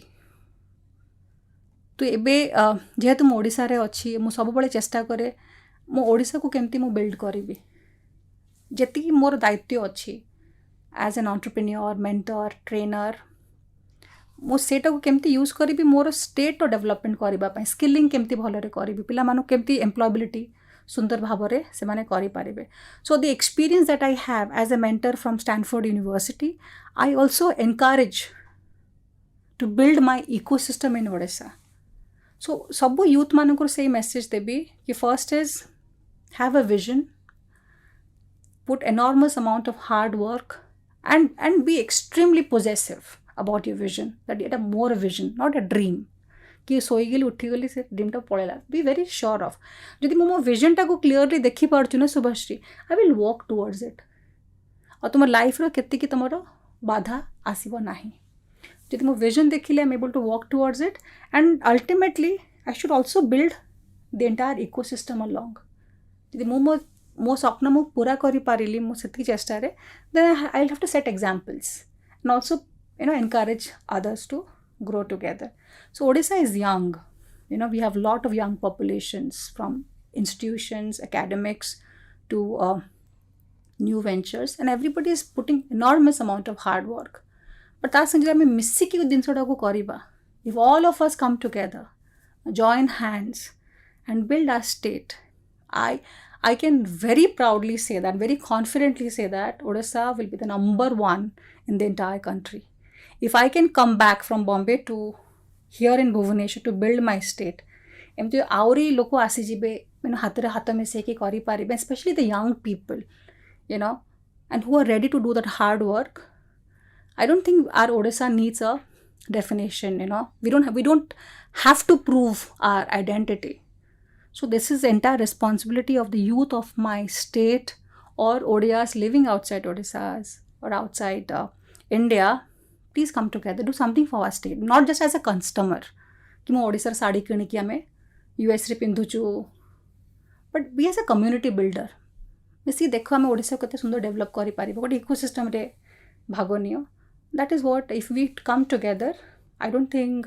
तो एबे जेहेतु मु ओडिसा रे अछि, मु सब बळे चेष्टा करे मु ओडिसा को केमती मु बिल्ड करिबी. जेति मोर दायित्व अछि as an entrepreneur, mentor, trainer, मु सेटा को केमती यूज करिबी मोर स्टेट डेवलपमेंट करबा पय, स्किलिंग केमती भलरे करिबी, पिला मानु केमती एम्प्लॉयबिलिटी सुंदर भावरे से माने करि पारिबे. So the experience that I have as a mentor from Stanford University, I also encourage to build my ecosystem in Odisha. So ସବୁ youth ମାନଙ୍କର ସେଇ message ଦେବି कि first is have a vision, put enormous amount of hard work and be extremely possessive about your vision, that it's more a vision, not a dream. कि ଶୋଇଗଲି ଉଠିଗଲି ସେ ଡ୍ରିମ୍ଟା ପଳେଇଲା. ବି very ସ୍ୟୋର୍ of ଯଦି ମୁଁ ମୋ ଭିଜନଟାକୁ କ୍ଲିଅରଲି ଦେଖିପାରୁଛୁ ନା Subhashree, I will walk towards it. ଆଉ ତୁମ ଲାଇଫ୍ର କେତିକି ତୁମର ବାଧା ଆସିବ ନାହିଁ. ଯଦି ମୋ ଭିଜନ୍ ଦେଖିଲେ I am able to walk towards it and ultimately I should also build the entire ecosystem along. ଯଦି ମୁଁ ମୋ ସ୍ୱପ୍ନ ମୁଁ ପୁରା କରିପାରିଲି ମୁଁ ସେତିକି ଚେଷ୍ଟାରେ, then I will have to set examples and also encourage others to grow together. So Odisha is young. We have a lot of young populations from institutions, academics to new ventures, and everybody is putting enormous amount of hard work. But that's something we missiki dinsodaku kariba. If all of us come together, join hands and build our state, I can very proudly say that, very confidently say that Odisha will be the number one in the entire country. If I can come back from Bombay to here in Bhubaneswar to build my state, एमती आउरी लोक आसीजिबे हाथ हाथ मिसेकी करि पारिबे, especially the young people, and who are ready to do that hard work. I don't think our Odisha needs a definition. We don't have to prove our identity. So this is the entire responsibility of the youth of my state or Odias living outside Odisha or outside India. Please come together, do something for our state, not just as a customer कि मैं ओडिशा साड़ी किणिकी आम US रे पिंधुचु, but be as a community builder. मिसी देख आम ओडिशा केते सुंदर डेवलप करि पारिबो, गोटे इकोसिस्टम रे भाग नियो. That is what if we come together, I don't think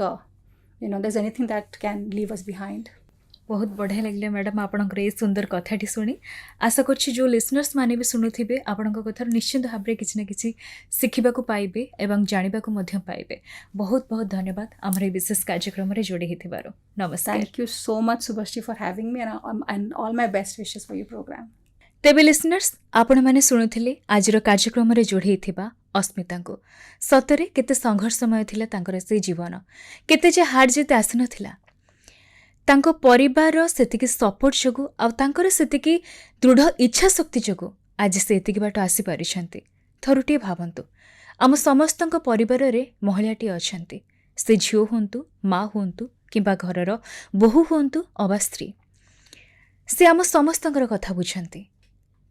there is anything that can leave us behind. बहुत बढ़िया लगे मैडम आपणकर ये सुंदर कथाटी शुणी. आशा करछि जो लिसनर्स माने भी शुणुथिबे आपणक कथार निश्चित भाव में किछि ना किछि शिखिबाकू पाइबे एवं जानिबाकू मध्य पाइबे. बहुत बहुत धन्यवाद आमर ए विशेष कार्यक्रम रे जोड़ी हिथिबारो. नमस्कार. Thank you so much Subhashree for having me and all my best wishes for your programme. तेबे लिसनर्स आपण माने शुणुथिले आजिर कार्यक्रम रे जोड़ी हिथिबा अस्मिता को. सतरे केते संघर्षमय थिला तांकर से जीवन, केते जे हार जीत आसी नथिला. तांको परिवार सेतिकी सपोर्ट जोगु आ तांकर सेतिकी दृढ़ इच्छा शक्ति जोगु आज से एतिकी बाट आसी पारिछंती. थरुटिए भावंतु आम समस्तंक परिवार रे महिलाटी अछंती. से झियो हुंतु, माँ हुंतु किंबा घरर बहु हुंतु अबा स्त्री, से आम समस्तंकर कथा बुझंती.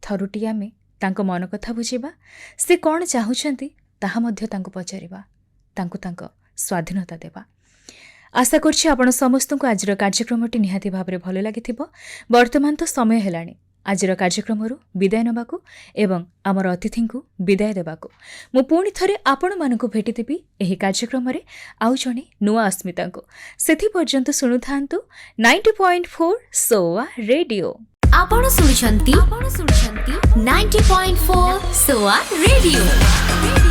थरुटिए आमे तांको मन कथा बुझिबा, से कौन चाहुछंती ताहा मध्य तांको पचारिबा, तांको स्वाधीनता देबा. आशा करछि आपण समस्तंको आजिर कार्यक्रमटी निहाती भाबरे भल लागिथिबो. वर्तमान तो समय हेलाणी आजिर कार्यक्रमरु विदाय नबाकू एवं आमर अतिथिंकु विदाय देबाकू. मु पुणी थरे आपण मानकु भेटिदेबी एही कार्यक्रमरे आउ जणे नुआ अस्मितांकु. सेथि पर्यंत सुनुथांतु 90.4 सोआ रेडियो. आपण सुनुछंती 90.4 सोआ रेडियो.